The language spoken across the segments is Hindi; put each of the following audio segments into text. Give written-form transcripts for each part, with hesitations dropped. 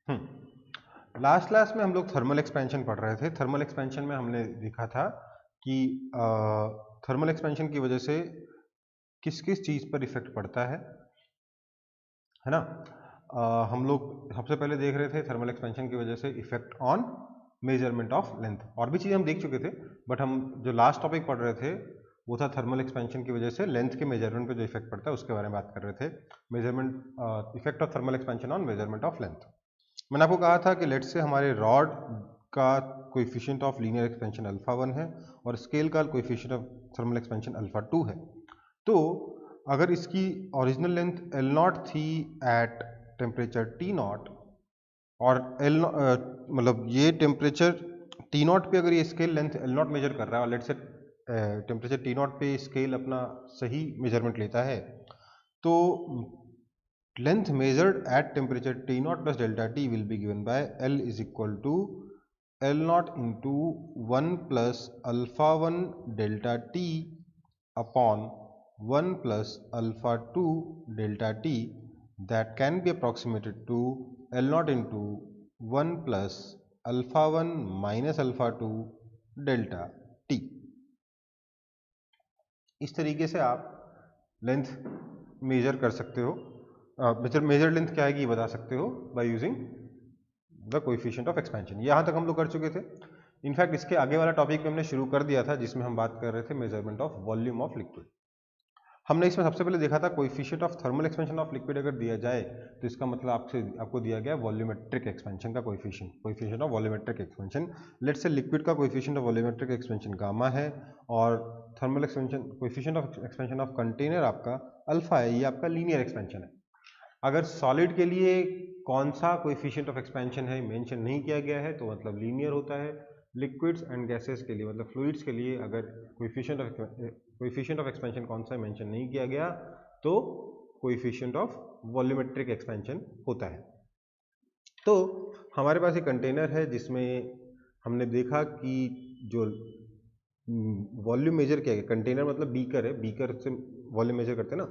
लास्ट क्लास में हम लोग थर्मल एक्सपेंशन पढ़ रहे थे। थर्मल एक्सपेंशन में हमने देखा था कि थर्मल एक्सपेंशन की वजह से किस किस चीज़ पर इफेक्ट पड़ता है ना। हम लोग सबसे पहले देख रहे थे थर्मल एक्सपेंशन की वजह से effect on measurement of length. और भी चीज़ें हम देख चुके थे, बट हम जो लास्ट टॉपिक पढ़ रहे थे वो था थर्मल एक्सपेंशन की वजह से लेंथ के मेजरमेंट पे जो इफेक्ट पड़ता है उसके बारे में बात कर रहे थे। Measurement effect of thermal expansion on measurement of length. मैंने आपको कहा था कि लेट से हमारे रॉड का coefficient of linear expansion alpha 1 है और स्केल का coefficient of thermal expansion alpha 2 है। तो अगर इसकी ओरिजिनल लेंथ एल नॉट थी एट टेम्परेचर टी नॉट और एल मतलब ये टेम्परेचर टी नॉट पे अगर ये scale length L naught measure कर रहा है और let say temperature T naught पे स्केल अपना सही मेजरमेंट लेता है, तो length measured at temperature T naught plus delta T will be given by L is equal to L naught into 1 plus alpha 1 delta T upon 1 plus alpha 2 delta T, that can be approximated to L naught into 1 plus alpha 1 minus alpha 2 delta T। इस तरीके से आप लेंथ मेजर कर सकते हो। मेजर लेंथ क्या है ये बता सकते हो by using the coefficient of expansion. यहाँ तक हम लोग कर चुके थे। इनफैक्ट इसके आगे वाला टॉपिक हमने शुरू कर दिया था जिसमें हम बात कर रहे थे measurement of volume of liquid. हमने इसमें सबसे पहले देखा था coefficient of thermal expansion of liquid अगर दिया जाए तो इसका मतलब आपको दिया गया वॉल्यूमेट्रिक एक्सपेंशन का coefficient of volumetric expansion. Let say liquid का coefficient of volumetric expansion gamma है और thermal expansion coefficient of expansion of container आपका अल्फा है। ये आपका लीनियर एक्सपेंशन है। अगर सॉलिड के लिए कौन सा कोएफिशिएंट ऑफ एक्सपेंशन है मेंशन नहीं किया गया है तो मतलब लीनियर होता है। लिक्विड्स एंड गैसेस के लिए मतलब फ्लूइड्स के लिए अगर कोएफिशिएंट ऑफ एक्सपेंशन कौन सा मेंशन नहीं किया गया तो कोएफिशिएंट ऑफ वॉल्यूमेट्रिक एक्सपेंशन होता है। तो हमारे पास एक कंटेनर है जिसमें हमने देखा कि जो वॉल्यूम मेजर किया गया, कंटेनर मतलब बीकर है, बीकर से वॉल्यूम मेजर करते हैं ना,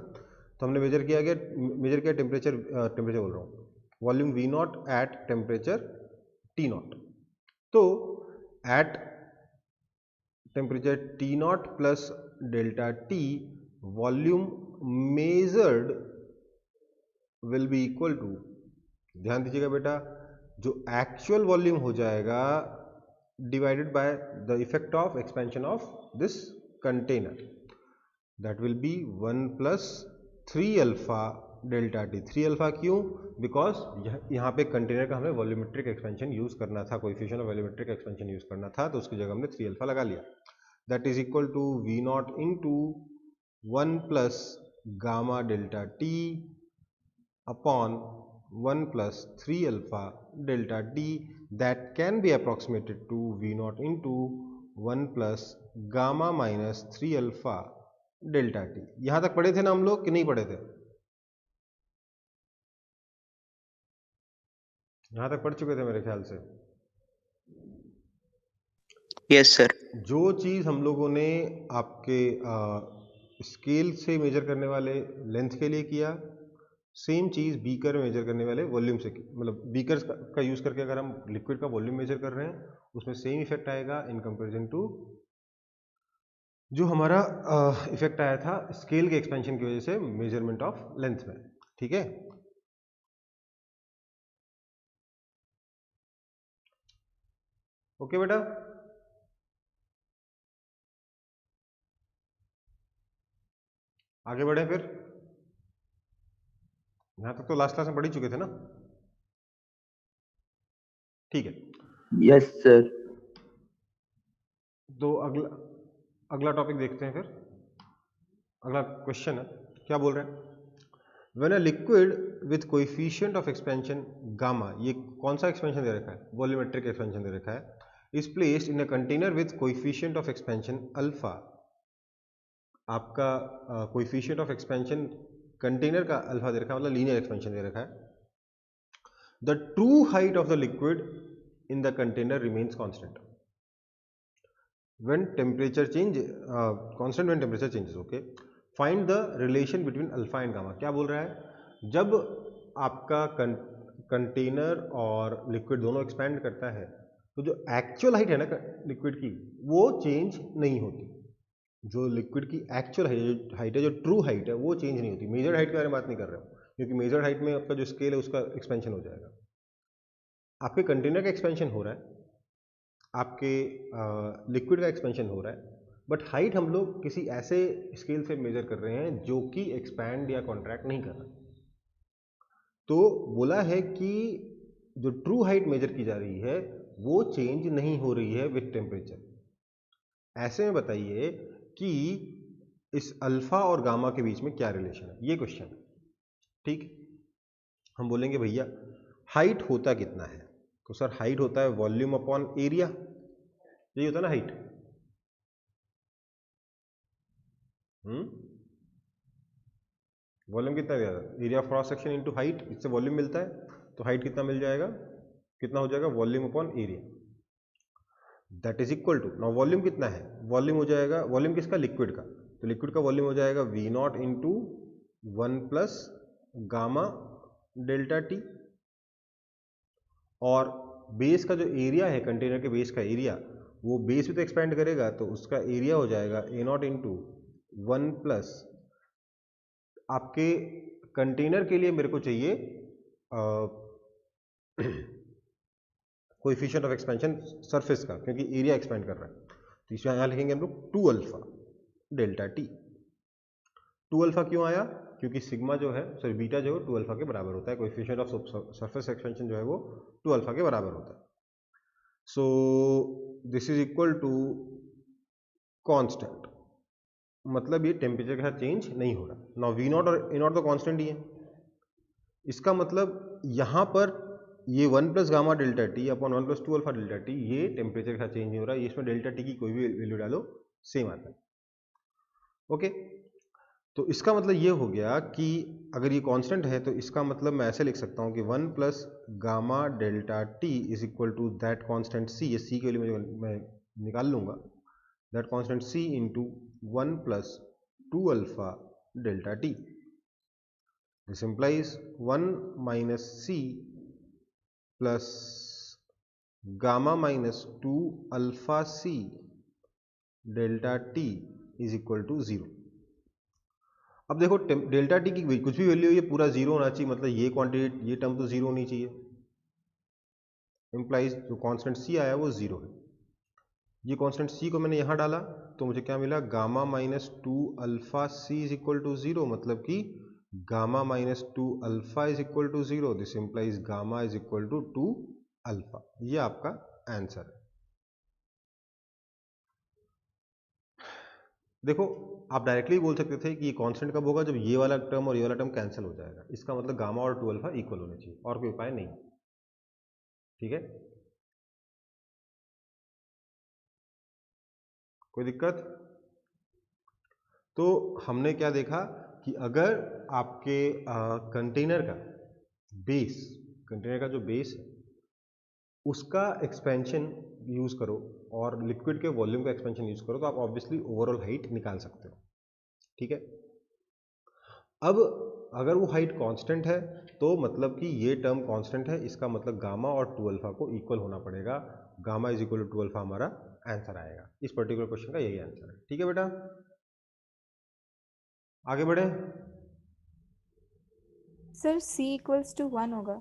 तो हमने मेजर किया टेम्परेचर बोल रहा हूँ volume V naught at temperature T naught. तो at temperature T naught plus delta T volume measured will be equal to, ध्यान दीजिएगा बेटा, जो एक्चुअल वॉल्यूम हो जाएगा divided by the effect of expansion of this container, that will be 1 plus 3 alpha delta T. 3 alpha क्यों? बिकॉज यहाँ पे कंटेनर का हमें वॉल्यूमेट्रिक एक्सपेंशन यूज करना था, coefficient of volumetric expansion use करना था, तो उसकी जगह हमने 3 अल्फा लगा लिया। That is equal to V naught into 1 plus gamma delta T upon 1 plus 3 alpha delta t, that can be approximated to v naught into 1 plus gamma minus 3 alpha delta t। यहां तक पढ़े थे ना हम लोग कि नहीं पढ़े थे? यहां तक पढ़ चुके थे मेरे ख्याल से। Yes sir. जो चीज हम लोगों ने आपके स्केल से मेजर करने वाले लेंथ के लिए किया, सेम चीज बीकर में मेजर करने वाले वॉल्यूम से, मतलब बीकर का यूज करके अगर हम लिक्विड का वॉल्यूम मेजर कर रहे हैं उसमें सेम इफेक्ट आएगा इन कंपैरिजन टू जो हमारा इफेक्ट आया था स्केल के एक्सपेंशन की वजह से मेजरमेंट ऑफ लेंथ में। ठीक है, ओके बेटा। आगे बढ़े फिर, यहां तक तो लास्ट क्लास में पढ़ ही चुके थे ना? ठीक है, यस सर। तो अगला टॉपिक देखते हैं। फिर अगला क्वेश्चन है, क्या बोल रहे हैं? When a liquid with coefficient of expansion gamma, ये कौन सा एक्सपेंशन दे रखा है? वॉल्यूमेट्रिक एक्सपेंशन दे रखा है, is placed in a container with coefficient of expansion alpha। आपका कोएफिशिएंट ऑफ एक्सपेंशन कंटेनर का अल्फा दे रखा है, मतलब लीनियर एक्सपेंशन दे रखा है। The true height of the liquid in the container remains constant when temperature change, constant when temperature changes. Okay, find the relation between alpha and gamma. क्या बोल रहा है? जब आपका कंटेनर और लिक्विड दोनों एक्सपैंड करता है तो जो एक्चुअल हाइट है ना लिक्विड की वो चेंज नहीं होती। जो लिक्विड की एक्चुअल हाइट है, जो ट्रू हाइट है, वो चेंज नहीं होती। मेजर हाइट के बारे में बात नहीं कर रहा हूँ, क्योंकि मेजर हाइट में आपका जो स्केल है उसका एक्सपेंशन हो जाएगा। आपके कंटेनर का एक्सपेंशन हो रहा है, आपके लिक्विड का एक्सपेंशन हो रहा है, बट हाइट हम लोग किसी ऐसे स्केल से मेजर कर रहे हैं जो कि एक्सपैंड या कॉन्ट्रैक्ट नहीं कर रहा। तो बोला है कि जो ट्रू हाइट मेजर की जा रही है वो चेंज नहीं हो रही है विथ टेम्परेचर। ऐसे में बताइए कि इस अल्फा और गामा के बीच में क्या रिलेशन है, ये क्वेश्चन है। ठीक, हम बोलेंगे भैया हाइट होता कितना है, तो सर हाइट होता है वॉल्यूम अपॉन एरिया, यही होता है ना हाइट। वॉल्यूम कितना दिया था, area cross section into height, इससे वॉल्यूम मिलता है, तो हाइट कितना मिल जाएगा, कितना हो जाएगा, volume upon area, that is equal to, now volume कितना है, वॉल्यूम हो जाएगा, वॉल्यूम किसका, लिक्विड का, तो लिक्विड का वॉल्यूम हो जाएगा V naught into 1 plus gamma delta T, और बेस का जो एरिया है, कंटेनर के बेस का एरिया, वो बेस भी तो एक्सपेंड करेगा, तो उसका एरिया हो जाएगा ए नॉट इंटू 1 प्लस, आपके कंटेनर के लिए मेरे को चाहिए कोएफिशिएंट ऑफ एक्सपेंशन सरफेस का, क्योंकि एरिया एक्सपेंड कर रहा है, तो इसमें यहाँ लिखेंगे हम लोग 2 अल्फा डेल्टा टी। 2 अल्फा क्यों आया, क्योंकि सिग्मा जो है, सॉरी बीटा जो है 2 अल्फा के बराबर होता है, कोएफिशिएंट ऑफ सरफेस एक्सपेंशन जो है वो 2 अल्फा के बराबर होता है। So this is equal to constant, मतलब ये टेम्परेचर के साथ चेंज नहीं हो रहा। नाउ वी नॉट और ए नॉट तो कांस्टेंट ही है, इसका मतलब यहाँ पर ये 1 plus gamma delta T upon 1 plus 2 alpha delta T, ये टेम्परेचर के साथ चेंज नहीं हो रहा है, इसमें डेल्टा टी की कोई भी वैल्यू डालो सेम आता है। ओके, तो इसका मतलब ये हो गया कि अगर ये कांस्टेंट है तो इसका मतलब मैं ऐसे लिख सकता हूँ कि 1 plus gamma delta T is equal to that constant C, ये सी के लिए मैं निकाल लूंगा, that constant C into 1 plus 2 alpha delta T. This implies 1 minus C plus gamma minus 2 alpha C delta T is equal to 0। अब देखो डेल्टा टी की कुछ भी वैल्यू, ये पूरा 0 होना चाहिए, मतलब ये क्वांटिटी, ये टर्म तो 0 होनी चाहिए, इंप्लाइज जो कांस्टेंट सी आया वो 0 है। ये कांस्टेंट सी को मैंने यहाँ डाला तो मुझे क्या मिला, gamma minus 2 alpha C is equal to 0, मतलब कि gamma minus 2 alpha is equal to 0, this implies gamma is equal to 2 alpha. ये आपका आंसर है। देखो आप डायरेक्टली बोल सकते थे कि ये कांस्टेंट कब होगा, जब ये वाला टर्म और ये वाला टर्म कैंसिल हो जाएगा, इसका मतलब गामा और 2 अल्फा इक्वल होने चाहिए, और कोई उपाय नहीं। ठीक है, कोई दिक्कत। तो हमने क्या देखा कि अगर आपके कंटेनर का बेस, कंटेनर का जो बेस है उसका एक्सपेंशन यूज करो और लिक्विड के वॉल्यूम का एक्सपेंशन यूज करो, तो आप ऑब्वियसली ओवरऑल हाइट निकाल सकते हो। ठीक है, अब अगर वो हाइट कांस्टेंट है तो मतलब कि ये टर्म कांस्टेंट है, इसका मतलब गामा और 2 अल्फा को इक्वल होना पड़ेगा, gamma is equal to 2 alpha हमारा आंसर आएगा। इस पर्टिकुलर क्वेश्चन का यही आंसर है। ठीक है बेटा, आगे बढ़े। सर C इक्वल्स टू 1 होगा।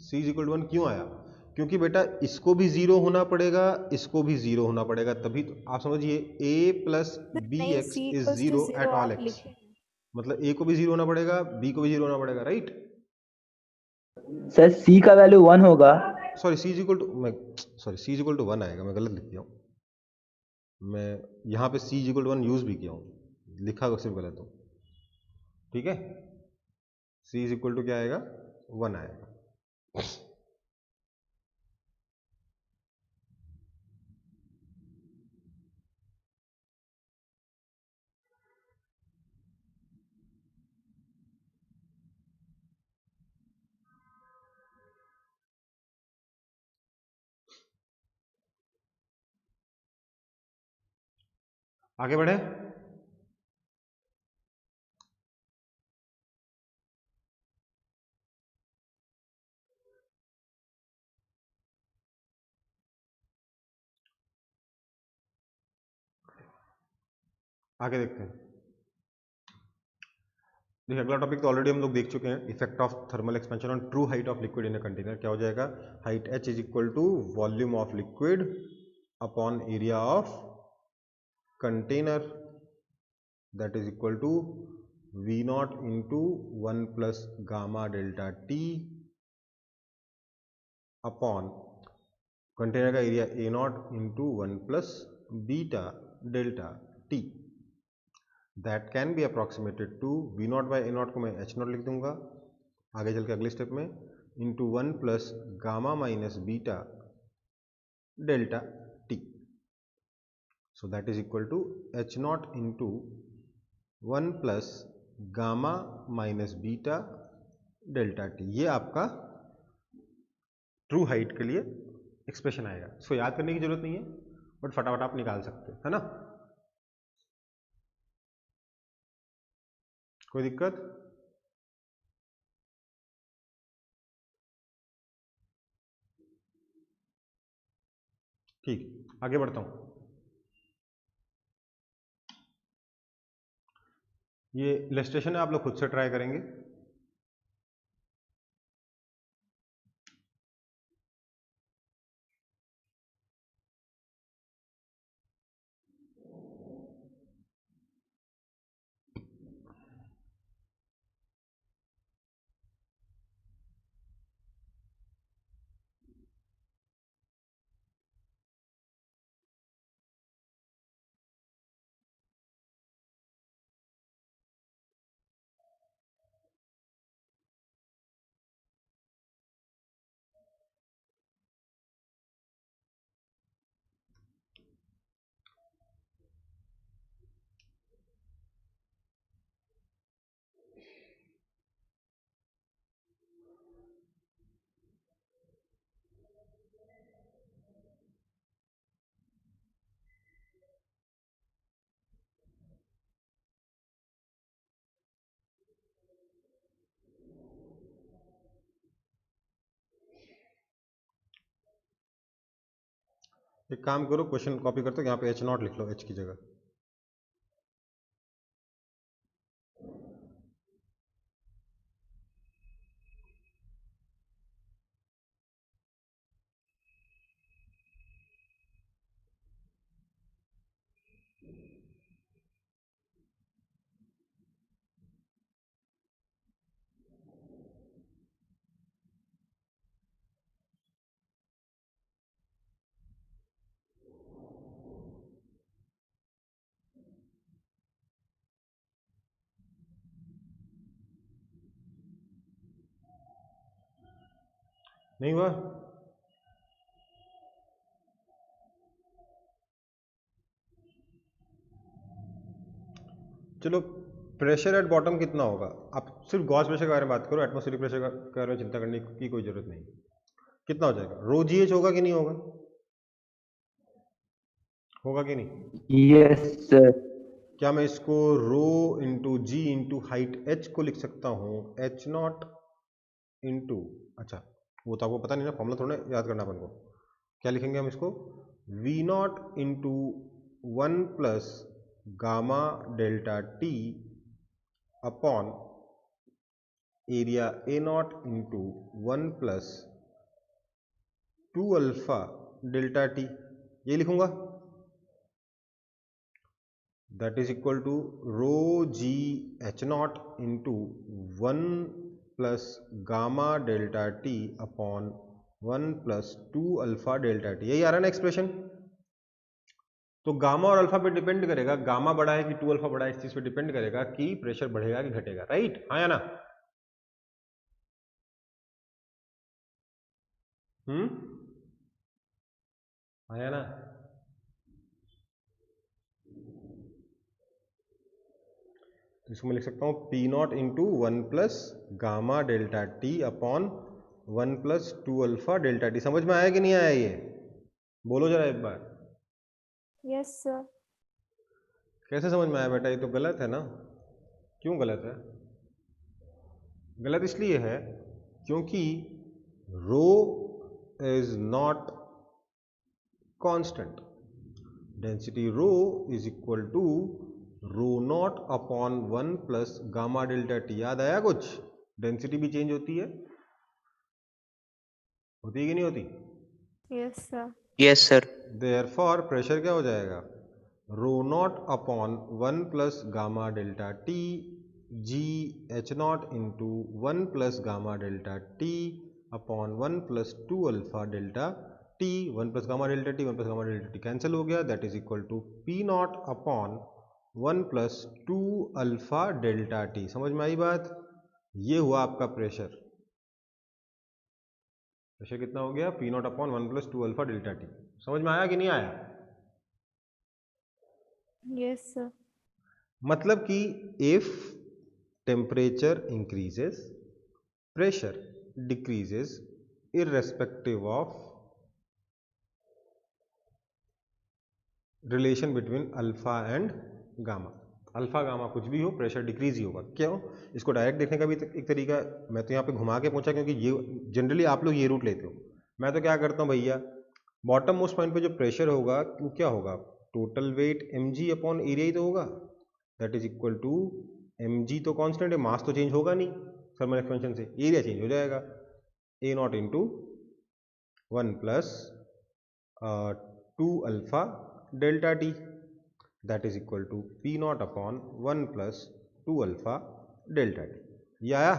C इज इक्वल टू 1 क्यों आया, क्योंकि बेटा इसको भी 0 होना पड़ेगा, इसको भी 0 होना पड़ेगा, तभी तो आप समझिए a प्लस बी नहीं, X C is equals to 0 at 0 all आप एक्स, लिखे हैं। मतलब a को भी 0 होना पड़ेगा, b को भी 0 होना पड़ेगा, राइट। सर सी का वैल्यू 1 होगा। Sorry C is equal to, मैं sorry C is equal to 1 आएगा, मैं गलत लिख दिया हूँ, मैं यहाँ पे C is equal to 1 use भी किया हूँ, लिखा सिर्फ गलत हो। ठीक है, C इज इक्वल टू क्या आएगा, 1 आएगा। आगे बढ़े। आगे देखते हैं। देखिए अगला टॉपिक तो ऑलरेडी हम लोग देख चुके हैं, effect of thermal expansion on true height of liquid in a container. क्या हो जाएगा, height h is equal to volume of liquid upon area of container, that is equal to v naught into 1 plus gamma delta t upon container का area a naught into 1 plus beta delta t, that can be approximated to v naught by a naught को मैं h नॉट लिख दूंगा आगे चल के अगले स्टेप में, into 1 plus gamma minus beta delta t, so that is equal to h naught into 1 plus gamma minus beta delta t। ये आपका ट्रू हाइट के लिए एक्सप्रेशन आएगा। इसको याद करने की जरूरत नहीं है, बट फटाफट आप निकाल सकते हैं, है ना। कोई दिक्कत? ठीक, आगे बढ़ता हूं। ये इलस्ट्रेशन है, आप लोग खुद से ट्राई करेंगे। एक काम करो, क्वेश्चन कॉपी करते हो, यहाँ पे h नॉट लिख लो, h की जगह। नहीं हुआ? चलो, प्रेशर एट बॉटम कितना होगा? आप सिर्फ गॉस प्रेशर के बारे में बात करो, एटमॉस्फेरिक प्रेशर के बारे में चिंता करने की कोई जरूरत नहीं। कितना हो जाएगा? रो जी एच होगा कि नहीं होगा? होगा कि नहीं? Yes sir. क्या मैं इसको रो इंटू जी इंटू हाइट h को लिख सकता हूँ, h नॉट इंटू, अच्छा वो तो आपको पता नहीं ना, फॉर्मूला थोड़ा याद करना अपन को। क्या लिखेंगे हम इसको, v naught into 1 plus gamma delta t upon area a naught into 1 plus 2 alpha delta t, ये लिखूंगा। That is equal to rho G H naught into 1 plus gamma delta T upon 1 plus 2 alpha delta T. यही आ रहा है ना एक्सप्रेशन। तो गामा और अल्फा पे डिपेंड करेगा, गामा बड़ा है कि 2 अल्फा बड़ा है, इस चीज पे डिपेंड करेगा कि प्रेशर बढ़ेगा कि घटेगा, राइट? हाँ या ना? हाँ या ना? तो इसको मैं लिख सकता हूँ P not into 1 plus gamma delta T upon 1 plus 2 alpha delta T. समझ में आया कि नहीं आया? ये बोलो जरा एक बार। Yes, sir. कैसे समझ में आया बेटा? ये तो गलत है ना। क्यों गलत है? गलत इसलिए है क्योंकि rho is not constant. Density rho is equal to rho naught upon 1 plus gamma delta T. याद आया कुछ? डेंसिटी भी चेंज होती है कि नहीं होती? Yes, sir. Yes, sir. Therefore pressure क्या हो जाएगा? Rho naught upon 1 plus gamma delta T G H naught into 1 plus gamma delta T upon 1 plus 2 alpha delta T. 1 plus gamma delta T 1 plus gamma delta T cancel हो गया, that is equal to P naught upon 1 plus 2 alpha delta T. समझ में आई बात? ये हुआ आपका प्रेशर। प्रेशर कितना हो गया? P naught upon 1 plus 2 alpha delta T. समझ में आया कि नहीं आया? Yes, sir. मतलब कि if temperature increases pressure decreases irrespective of relation between alpha and gamma. Alpha gamma कुछ भी हो, प्रेशर डिक्रीज ही होगा। क्यों? इसको डायरेक्ट देखने का भी एक तरीका, मैं तो यहाँ पे घुमा के पूछा क्योंकि ये जनरली आप लोग ये रूट लेते हो। मैं तो क्या करता हूँ भैया, बॉटम मोस्ट पॉइंट पे जो प्रेशर होगा वो क्या होगा? Total weight mg upon area ही तो होगा, that is equal to mg तो कांस्टेंट है, मास तो चेंज होगा नहीं थर्मल एक्सपेंशन से, एरिया चेंज हो जाएगा a naught into 1 plus 2 alpha delta T, that is equal to P naught upon 1 plus 2 alpha delta T. ये आया?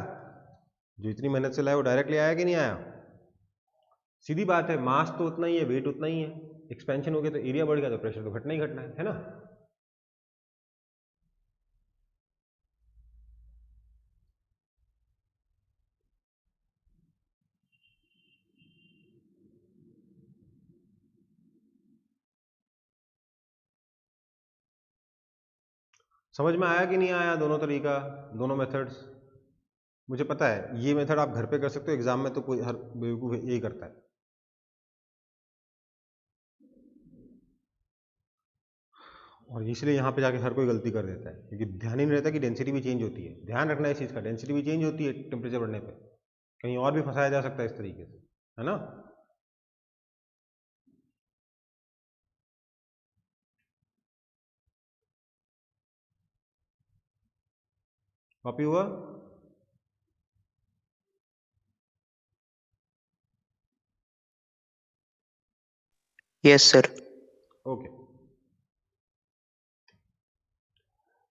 जो इतनी मेहनत से लाया वो डायरेक्टली आया कि नहीं आया? सीधी बात है, मास तो उतना ही है, वेट उतना ही है, एक्सपेंशन हो गया तो एरिया बढ़ गया तो प्रेशर तो घटना ही घटना है ना? समझ में आया कि नहीं आया दोनों तरीका, दोनों मेथड्स? मुझे पता है ये मेथड आप घर पे कर सकते हो, एग्जाम में तो कोई हर बेवकूफ यही करता है। और इसलिए यहाँ पे जाके हर कोई गलती कर देता है क्योंकि ध्यान ही नहीं रहता कि डेंसिटी भी चेंज होती है। ध्यान रखना है इस चीज़ का, डेंसिटी भी चेंज होती है टेम्परेचर बढ़ने पे, कहीं और भी फंसाया जा सकता है इस तरीके से, है ना? कॉपी हुआ? Yes, sir. Okay.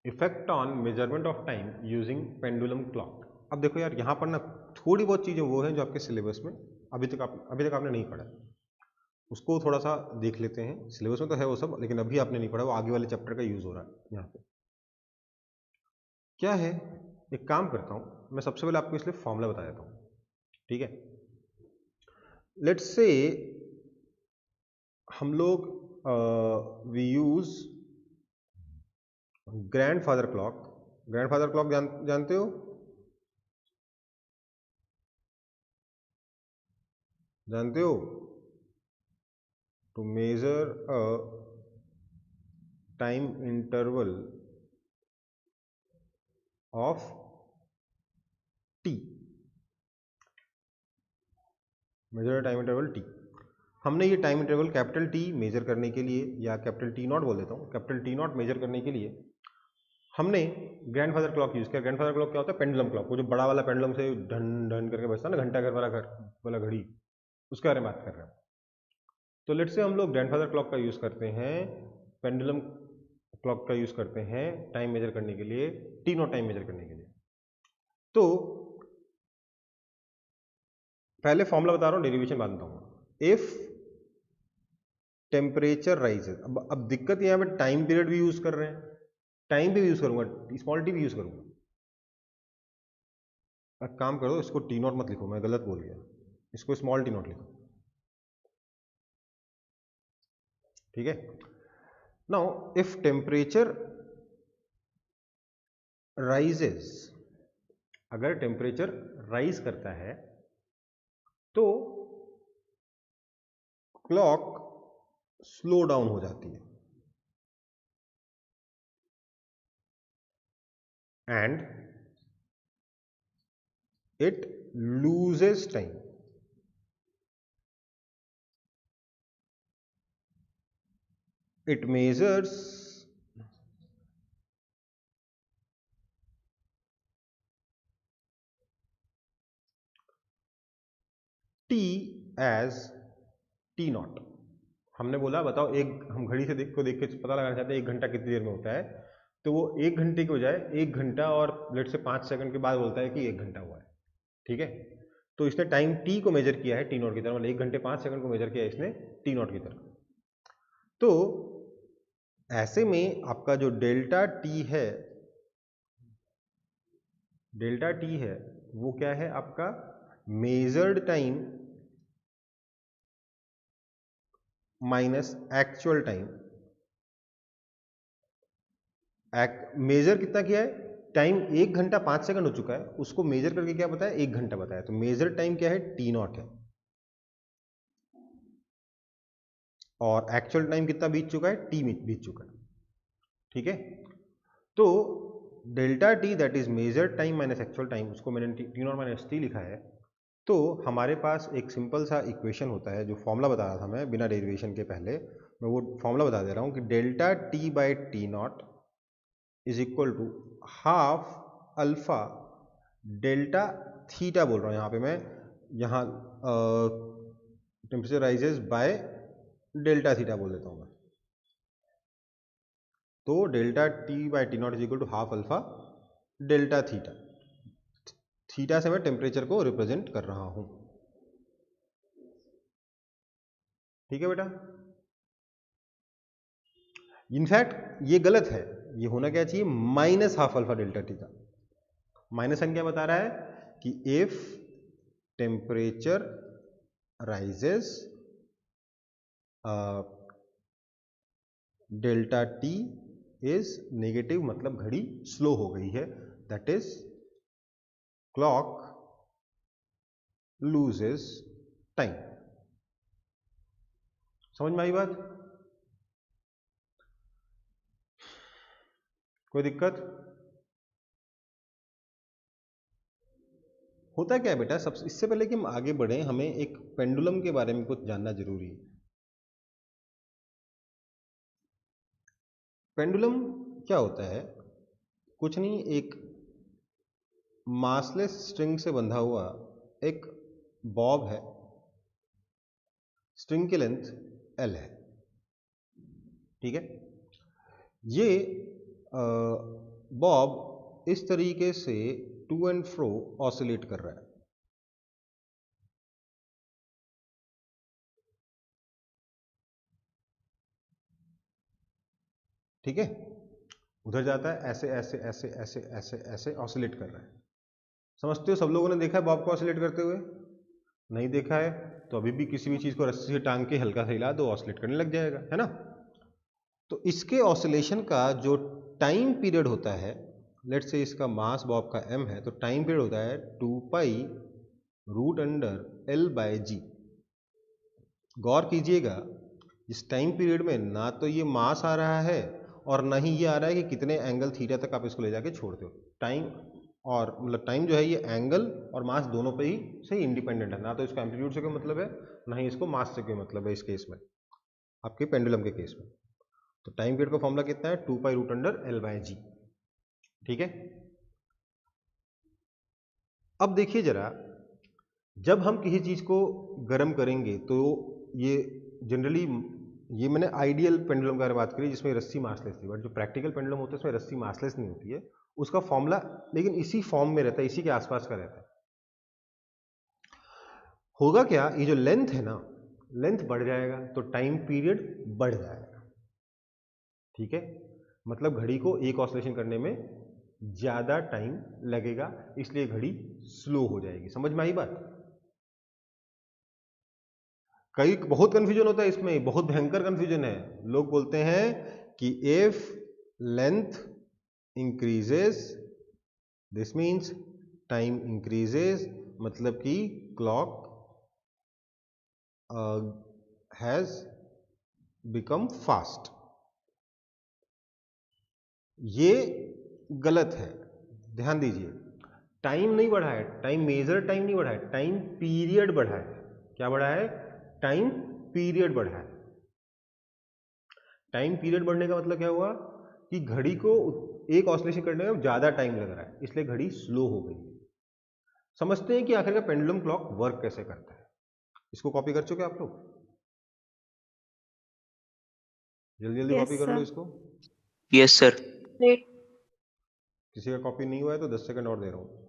Effect on measurement of time using pendulum clock. अब देखो यार, यहाँ पर ना थोड़ी बहुत चीज़ें वो हैं जो आपके सिलेबस में अभी तक आपने नहीं पढ़ा है, उसको थोड़ा सा देख लेते हैं। सिलेबस में तो है वो सब, लेकिन अभी आपने नहीं पढ़ा, वो आगे वाले चैप्टर का यूज हो रहा है यहाँ पे। क्या है, एक काम करता हूँ मैं, सबसे पहले आपको इसलिए फॉर्मूला बता देता हूँ, ठीक है? लेट्स से हम लोग we use grandfather clock. Grandfather clock जानते हो? जानते हो? To measure a time interval of T, measure time interval T. हमने ये time interval capital T measure करने के लिए, या कैपिटल टी नॉट बोल देता हूँ, कैपिटल टी नॉट मेजर करने के लिए हमने ग्रैंडफादर क्लॉक यूज किया। ग्रैंडफादर क्लॉक क्या होता है? पेंडुलम क्लॉक, वो जो बड़ा वाला पेंडुलम से ढन ढन करके बजता है ना, घंटा घर वाला घड़ी, उसके बारे में बात कर रहे हैं। तो लेट्स से हम लोग ग्रैंडफादर क्लॉक का यूज करते हैं, पेंडुलम क्लॉक का यूज करते हैं टाइम मेजर करने के लिए, टी नॉट टाइम मेजर करने के लिए। तो पहले फॉर्मूला बता रहा हूँ, डेरिवेशन बाद बताऊंगा। इफ टेम्परेचर राइजेस, अब दिक्कत यहाँ पे टाइम पीरियड भी यूज कर रहे हैं, टाइम भी यूज करूंगा, स्मॉल टी भी यूज करूंगा। अब काम करो, इसको टी नॉट मत लिखो, मैं गलत बोल गया, इसको स्मॉल टी नॉट लिखो, ठीक है? नाउ इफ टेम्परेचर राइजेस, अगर टेम्परेचर राइज करता है तो क्लॉक स्लो डाउन हो जाती है and it loses time. It measures T as T naught. हमने बोला बताओ हम घड़ी से देख के पता लगाना चाहते हैं 1 घंटा कितनी देर में होता है, तो वो 1 घंटे के बजाय 1 घंटा और लेट से 5 सेकंड के बाद बोलता है कि 1 घंटा हुआ है। ठीक है, तो इसने टाइम टी को मेजर किया है टी नॉट की तरह, मतलब 1 घंटे 5 सेकंड को मेजर किया है इसने टी नॉट की तरह। तो ऐसे में आपका जो डेल्टा टी है वो क्या है, आपका measured time minus actual time. Measure कितना किया है, टाइम 1 घंटा 5 सेकंड हो चुका है, उसको मेजर करके क्या बताया, 1 घंटा बताया, तो मेजर टाइम क्या है, टी नॉट है। और एक्चुअल टाइम कितना बीत चुका है, टी बीत चुका है। ठीक है, तो delta T that is measure time minus actual time, उसको मैंने टी नॉट माइनस टी लिखा है। तो हमारे पास एक सिंपल सा इक्वेशन होता है, जो फॉर्मूला बता रहा था मैं बिना डेरिवेशन के पहले, मैं वो फॉर्मूला बता दे रहा हूं कि delta T by T naught is equal to half alpha delta theta, बोल रहा हूं यहाँ पे मैं, यहाँ temperature rises by delta theta बोल देता हूं मैं। तो delta T by T naught is equal to half alpha delta theta. Theta से मैं टेम्परेचर को रिप्रेजेंट कर रहा हूं। ठीक है बेटा, इनफैक्ट ये गलत है, ये होना क्या चाहिए, minus half alpha delta T का। माइनस साइन क्या बता रहा है कि if temperature rises delta T is negative, मतलब घड़ी स्लो हो गई है, that is clock loses time. समझ में आई बात, कोई दिक्कत? होता क्या है बेटा, सबसे इससे पहले कि हम आगे बढ़े, हमें एक पेंडुलम के बारे में कुछ जानना जरूरी है। पेंडुलम क्या होता है, कुछ नहीं, एक मासलेस स्ट्रिंग से बंधा हुआ एक बॉब है, स्ट्रिंग की लेंथ L है। ठीक है, ये बॉब इस तरीके से टू एंड फ्रो ऑसिलेट कर रहा है। ठीक है, उधर जाता है, ऐसे ऐसे ऐसे ऐसे ऐसे ऐसे ऑसिलेट कर रहा है। समझते हो, सब लोगों ने देखा है बॉब को ऑसिलेट करते हुए? नहीं देखा है तो अभी भी किसी भी चीज को रस्सी से टांग के हल्का सा हिला दो, ऑसिलेट करने लग जाएगा, है ना। तो इसके ऑसिलेशन का जो टाइम पीरियड होता है, लेट्स से इसका मास बॉब का m है, तो टाइम पीरियड होता है 2 pi root under L by G. गौर कीजिएगा, इस टाइम पीरियड में ना तो ये मास आ रहा है और ना ही ये आ रहा है कि कितने एंगल थीटा तक आप इसको ले जाके छोड़ते हो। टाइम और मतलब टाइम जो है ये एंगल और मास दोनों पे ही से इंडिपेंडेंट है, ना तो इसको एम्पलीट्यूड से कोई मतलब है, ना ही इसको मास से कोई मतलब है इस केस में, आपके पेंडुलम के केस में। तो टाइम पीरियड का फॉर्मूला कितना है, 2 pi root under L by G. ठीक है, अब देखिए जरा, जब हम किसी चीज को गर्म करेंगे तो ये जनरली, ये मैंने आइडियल पेंडुलम के बारे में बात करी जिसमें रस्सी मासलेस थी, बट जो प्रैक्टिकल पेंडुलम होता है उसमें रस्सी मासलेस नहीं होती है, उसका फॉर्मूला लेकिन इसी फॉर्म में रहता है, इसी के आसपास का रहता है। होगा क्या, ये जो लेंथ है ना, लेंथ बढ़ जाएगा तो टाइम पीरियड बढ़ जाएगा। ठीक है, मतलब घड़ी को एक ऑसिलेशन करने में ज्यादा टाइम लगेगा, इसलिए घड़ी स्लो हो जाएगी। समझ में आई बात? कई बहुत कंफ्यूजन होता है इसमें, बहुत भयंकर कंफ्यूजन है। लोग बोलते हैं कि if length increases this means time increases, मतलब कि क्लॉक हैज बिकम फास्ट। ये गलत है, ध्यान दीजिए। टाइम नहीं बढ़ा है, टाइम मेजर टाइम नहीं बढ़ा है, टाइम पीरियड बढ़ा है। क्या बढ़ा है? टाइम पीरियड बढ़ा है। टाइम पीरियड बढ़ने का मतलब क्या हुआ कि घड़ी को एक ऑसिलेशन करने में ज्यादा टाइम लग रहा है, इसलिए घड़ी स्लो हो गई। समझते हैं कि आखिर का पेंडुलम क्लॉक वर्क कैसे करता है। इसको कॉपी कर चुके आप लोग? जल्दी जल्दी Yes, कॉपी कर लो sir. इसको। Yes sir. Wait. किसी का कॉपी नहीं हुआ है तो 10 सेकंड और दे रहा हूं।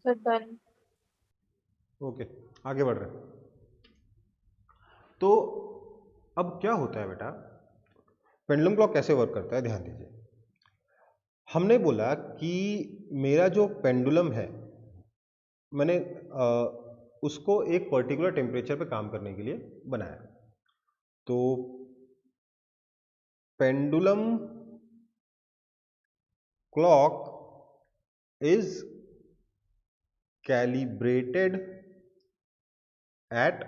Sir, done. ओके, आगे बढ़ रहे हैं। तो अब क्या होता है बेटा, पेंडुलम क्लॉक कैसे वर्क करता है, ध्यान दीजिए। हमने बोला कि मेरा जो पेंडुलम है, मैंने उसको एक पर्टिकुलर टेम्परेचर पे काम करने के लिए बनाया। तो pendulum clock is calibrated at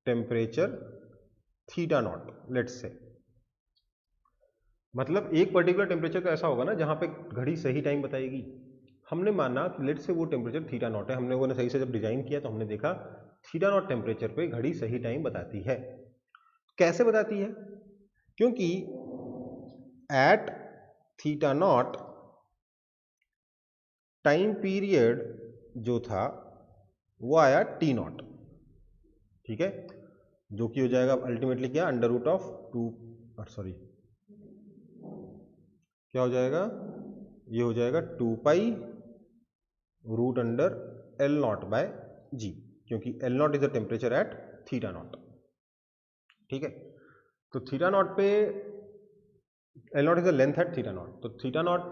temperature theta naught, let's say। मतलब एक पर्टिकुलर टेम्परेचर तो ऐसा होगा ना जहां पे घड़ी सही टाइम बताएगी। हमने माना कि लेट से वो टेम्परेचर थीटा नॉट है, हमने वो सही से जब डिजाइन किया तो हमने देखा थीटा नॉट टेम्परेचर पे घड़ी सही टाइम बताती है। कैसे बताती है? क्योंकि at theta naught time period जो था वो आया टी नॉट, ठीक है, जो कि हो जाएगा अल्टीमेटली क्या, अंडर रूट ऑफ 2, सॉरी क्या हो जाएगा, ये हो जाएगा 2 pi root under L naught by G, क्योंकि L naught is the temperature at theta naught, ठीक है। तो थीटा नॉट पे L naught is the length at theta naught, तो थीटा नॉट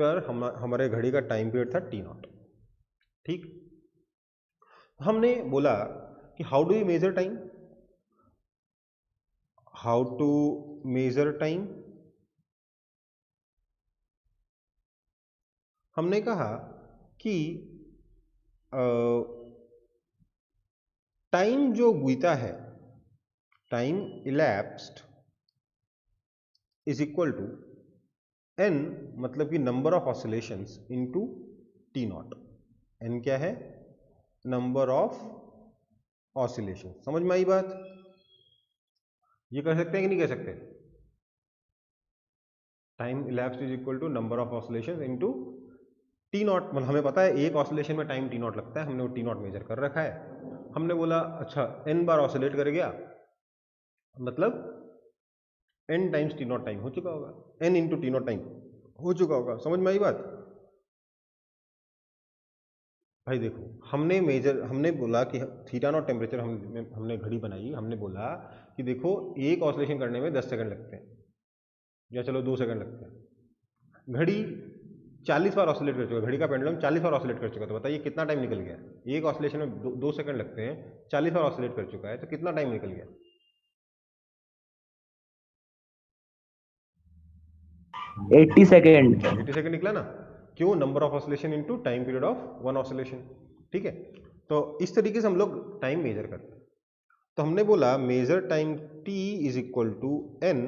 पर हमारे घड़ी का टाइम पीरियड था टी नॉट, ठीक। हमने बोला कि how do you measure time, how to measure time, हमने कहा कि टाइम जो बीता है, time elapsed is equal to N, मतलब कि number of oscillations into T naught. N क्या है, नंबर ऑफ ऑसिलेशन। समझ में आई बात? ये कर सकते हैं कि नहीं कह सकते? Time elapsed is equal to number of oscillation into T naught. मतलब हमें पता है एक ऑसिलेशन में टाइम टी नॉट लगता है, हमने वो टी नॉट मेजर कर रखा है। हमने बोला अच्छा एन बार ऑसिलेट कर गया, मतलब N times T naught time हो चुका होगा, N into T naught time हो चुका होगा। समझ में आई बात? भाई देखो, हमने बोला कि थीटा नॉट टेम्परेचर हमने घड़ी बनाई, हमने बोला कि देखो एक ऑसिलेशन करने में 10 सेकंड लगते हैं, या चलो 2 सेकंड लगते हैं। घड़ी 40 बार ऑसिलेट कर चुका, घड़ी का पेंडुलम 40 बार ऑसिलेट कर चुका, तो बताइए कितना टाइम निकल गया? एक ऑसिलेशन में 2 सेकंड लगते हैं, 40 बार ऑसिलेट कर चुका है, तो कितना टाइम निकल गया? 80 सेकेंड। 80 सेकंड निकला ना। क्यों? Number of oscillation into time period of one oscillation, ठीक है। तो इस तरीके से हम लोग टाइम मेजर करते हैं। तो हमने बोला measure time t is equal to N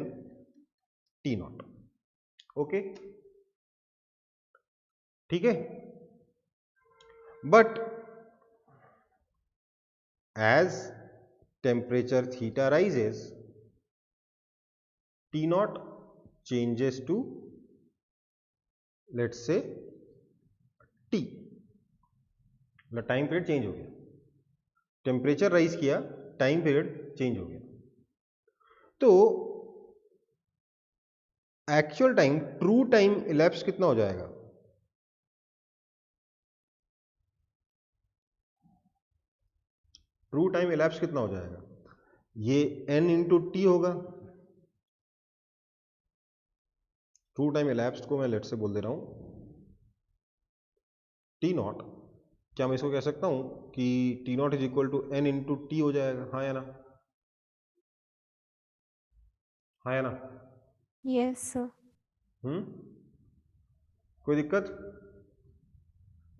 T naught, okay, ठीक है। But as temperature theta rises, T naught changes to let's say T, मतलब टाइम पीरियड चेंज हो गया, टेम्परेचर राइज किया, टाइम पीरियड चेंज हो गया। तो actual time, true time elapse कितना हो जाएगा? ट्रू टाइम इलैप्स कितना हो जाएगा? ये n इंटू टी होगा। ट्रू टाइम इलैप्स को मैं लेट से बोल दे रहा हूं टी नॉट। क्या मैं इसको कह सकता हूं कि T naught is equal to N into T हो जाएगा? हाँ या ना? हाँ या ना? Yes, sir. कोई दिक्कत?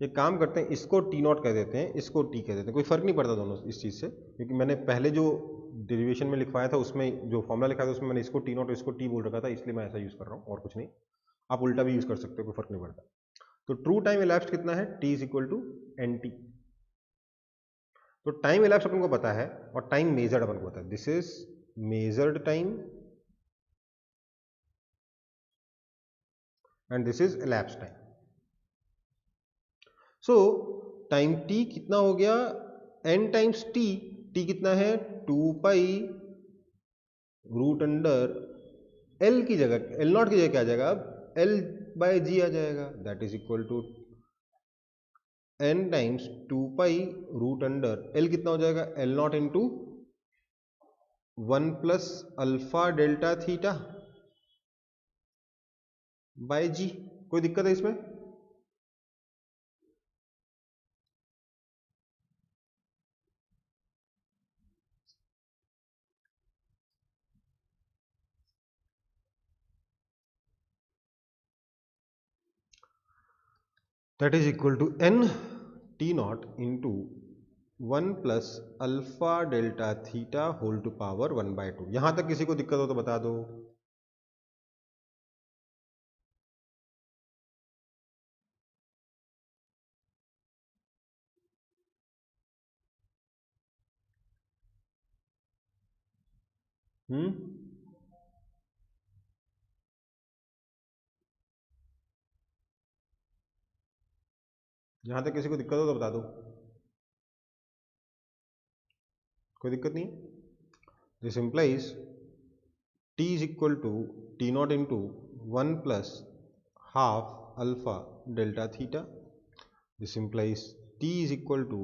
एक काम करते हैं, इसको टी नॉट कह देते हैं, इसको टी कह देते हैं, कोई फर्क नहीं पड़ता दोनों इस चीज़ से, क्योंकि मैंने पहले जो डेरिवेशन में लिखवाया था उसमें जो फॉर्मूला लिखा था उसमें मैंने इसको टी नॉट और इसको टी बोल रखा था, इसलिए मैं ऐसा यूज़ कर रहा हूँ और कुछ नहीं। आप उल्टा भी यूज़ कर सकते हो, कोई फर्क नहीं पड़ता। तो ट्रू टाइम इलैप्स्ड कितना है, T is equal to N T. तो टाइम इलैप्स अपन को पता है और टाइम मेजर्ड अपन को पता है, this is measured time and this is elapsed time. So time t कितना हो गया, n टाइम्स t, t कितना है 2 पाई रूट अंडर l की जगह, l नॉट की जगह क्या आ जाएगा, अब l बाय जी आ जाएगा, that is equal to n times 2 pi root under l कितना हो जाएगा, l naught into 1 plus alpha delta theta by G. कोई दिक्कत है इसमें? That is equal to n T naught into 1 plus alpha delta theta whole to power 1/2। यहां तक किसी को दिक्कत हो तो बता दो। यहां तक किसी को दिक्कत हो तो बता दो, कोई दिक्कत नहीं। This implies t is equal to T naught into 1 plus half alpha delta theta. This implies t is equal to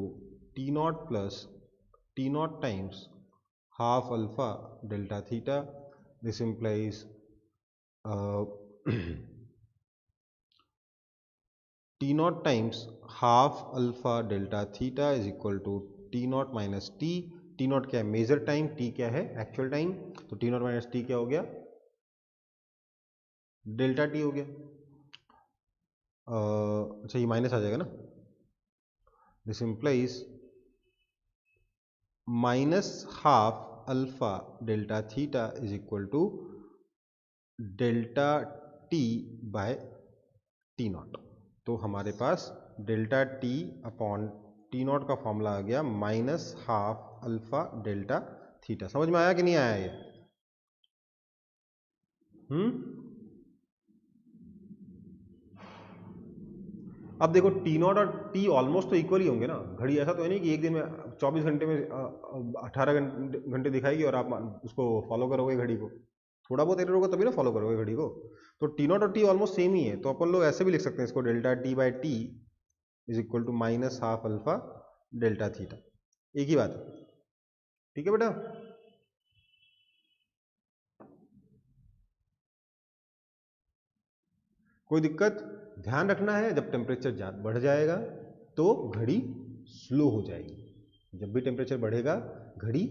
T naught plus T naught times half alpha delta theta. This implies T naught times half alpha delta theta is equal to T naught minus T. T naught क्या है, मेजर टाइम, टी क्या है, एक्चुअल टाइम। तो टी नॉट माइनस टी क्या हो गया, डेल्टा टी हो गया। अच्छा ये माइनस आ जाएगा ना, this implies minus half alpha delta theta is equal to delta T by T naught. तो हमारे पास delta T upon T naught का फॉर्मूला आ गया minus half alpha delta theta. समझ में आया कि नहीं आया ये? अब देखो टी नॉट और टी ऑलमोस्ट तो इक्वल ही होंगे ना, घड़ी ऐसा तो है नहीं कि एक दिन में 24 घंटे में 18 घंटे दिखाएगी और आप उसको फॉलो करोगे घड़ी को, थोड़ा बहुत एरर होगा तभी ना फॉलो करोगे घड़ी को। तो टी नॉट और टी ऑलमोस्ट सेम ही है, तो अपन लोग ऐसे भी लिख सकते हैं इसको, delta T by T is equal to minus half alpha delta theta, एक ही बात है। ठीक है बेटा, कोई दिक्कत? ध्यान रखना है जब टेम्परेचर बढ़ जाएगा तो घड़ी स्लो हो जाएगी, जब भी टेम्परेचर बढ़ेगा घड़ी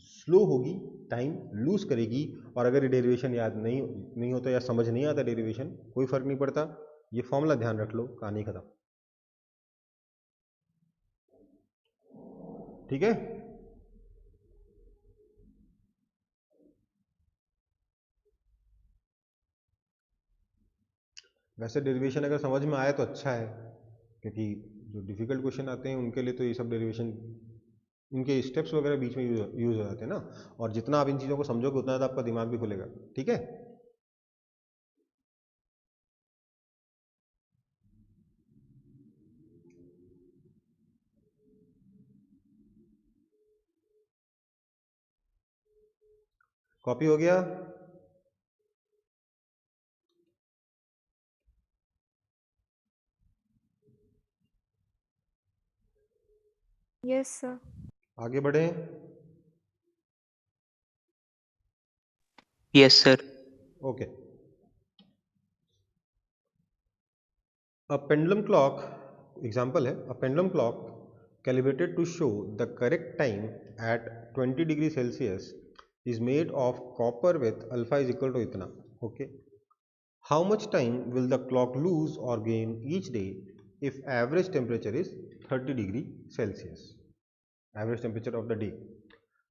स्लो होगी, टाइम लूज करेगी। और अगर ये डेरिवेशन याद नहीं होता या समझ नहीं आता डेरिवेशन, कोई फर्क नहीं पड़ता, ये फॉर्मूला ध्यान रख लो, कहानी खत्म। ठीक है, वैसे डेरिवेशन अगर समझ में आए तो अच्छा है, क्योंकि जो डिफिकल्ट क्वेश्चन आते हैं उनके लिए तो ये सब डेरिवेशन, इनके स्टेप्स वगैरह बीच में यूज हो जाते हैं ना, और जितना आप इन चीज़ों को समझोगे उतना ज़्यादा आपका दिमाग भी खुलेगा। ठीक है, कॉपी हो गया? Yes, sir. आगे बढ़े। Yes, sir. Okay, a pendulum clock, example है, a pendulum clock calibrated to show the correct time at 20 degree Celsius is made of copper with alpha is equal to इतना। Okay, how much time will the clock lose or gain each day if average temperature is 30 degree Celsius. Average temperature of the day,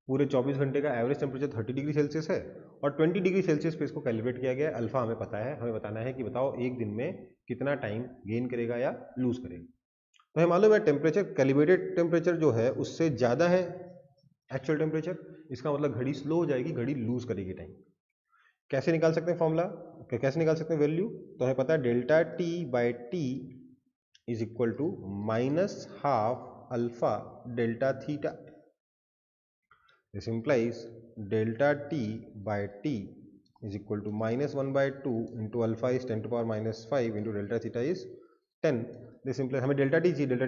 पूरे 24 घंटे का एवरेज टेम्परेचर 30 डिग्री सेल्सियस है और 20 डिग्री सेल्सियस पे इसको कैलिब्रेट किया गया है। अल्फा हमें पता है, हमें बताना है कि बताओ एक दिन में कितना टाइम गेन करेगा या लूज करेगा। तो हमें मालूम है टेम्परेचर, कैलिब्रेटेड टेम्परेचर जो है उससे ज़्यादा है एक्चुअल टेम्परेचर, इसका मतलब घड़ी स्लो हो जाएगी, घड़ी लूज करेगी टाइम। कैसे निकाल सकते हैं फॉर्मूला, कैसे निकाल सकते हैं वैल्यू? तो हमें पता है delta T by T is equal to minus half alpha delta theta. This implies delta t by t is equal to minus 1 by 2 into alpha is 10 to power minus 5 into delta theta is 10. This implies हमें डेल्टा टी चाहिए, डेल्टा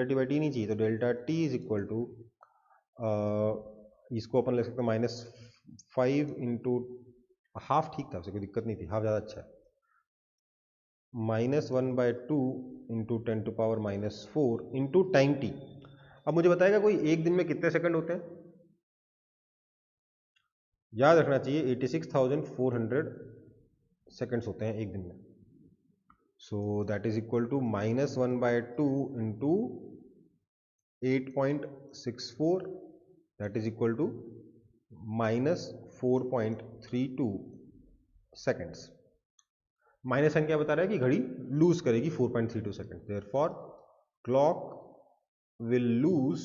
टी बाई टी नहीं चाहिए, तो delta T is equal to इसको अपन ले सकते हैं -5 इंटू हाफ, ठीक था, उससे कोई दिक्कत नहीं थी, हाफ ज़्यादा अच्छा है, -1 by 2 into 10 to power -4 into time T. अब मुझे बताएगा कोई एक दिन में कितने सेकंड होते हैं? याद रखना चाहिए 86,400 सेकंड्स होते हैं एक दिन में। So that is equal to -1 by 2 into 8.64, that is equal to -4.32 seconds. Minus sign क्या बता रहा है कि घड़ी लूज करेगी 4.32 second. Therefore clock will lose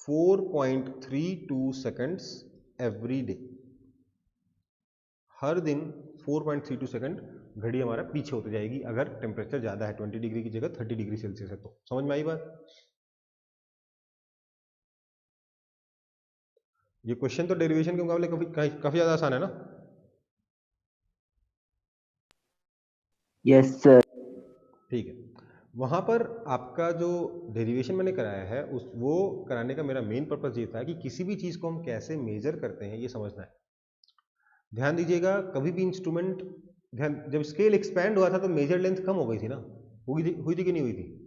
4.32 seconds every day. हर दिन 4.32 सेकंड घड़ी हमारा पीछे होती जाएगी अगर टेम्परेचर ज़्यादा है, 20 डिग्री की जगह 30 डिग्री सेल्सियस है। तो समझ में आई बात? ये क्वेश्चन तो डेरिवेशन के मुकाबले काफी ज़्यादा आसान है ना? Yes sir. ठीक है, वहाँ पर आपका जो डेरिवेशन मैंने कराया है वो कराने का मेरा मेन पर्पस ये था कि किसी भी चीज़ को हम कैसे मेजर करते हैं ये समझना है। ध्यान दीजिएगा, कभी भी इंस्ट्रूमेंट, ध्यान, जब स्केल एक्सपैंड हुआ था तो मेजर लेंथ कम हो गई थी ना, हुई थी कि नहीं हुई थी?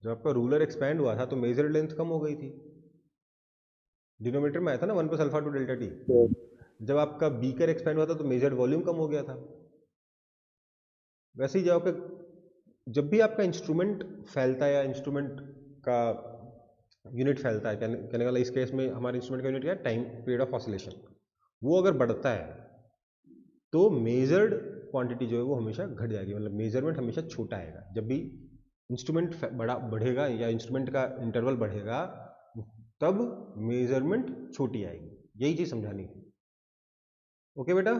जब आपका रूलर एक्सपैंड हुआ था तो मेजर लेंथ कम हो गई थी, डिनोमिनेटर में आया था ना 1 + अल्फा टू डेल्टा टी। जब आपका बीकर एक्सपैंड हुआ था तो मेजर्ड वॉल्यूम कम हो गया था। वैसे ही जब भी आपका इंस्ट्रूमेंट फैलता है या इंस्ट्रूमेंट का यूनिट फैलता है, कहने वाला इस केस में हमारे इंस्ट्रूमेंट का यूनिट क्या है? Time period of oscillation. वो अगर बढ़ता है तो मेजर्ड क्वांटिटी जो है वो हमेशा घट जाएगी, मतलब मेजरमेंट हमेशा छोटा आएगा। जब भी इंस्ट्रूमेंट बढ़ेगा या इंस्ट्रूमेंट का इंटरवल बढ़ेगा तब मेजरमेंट छोटी आएगी, यही चीज़ समझानी थी। ओके बेटा,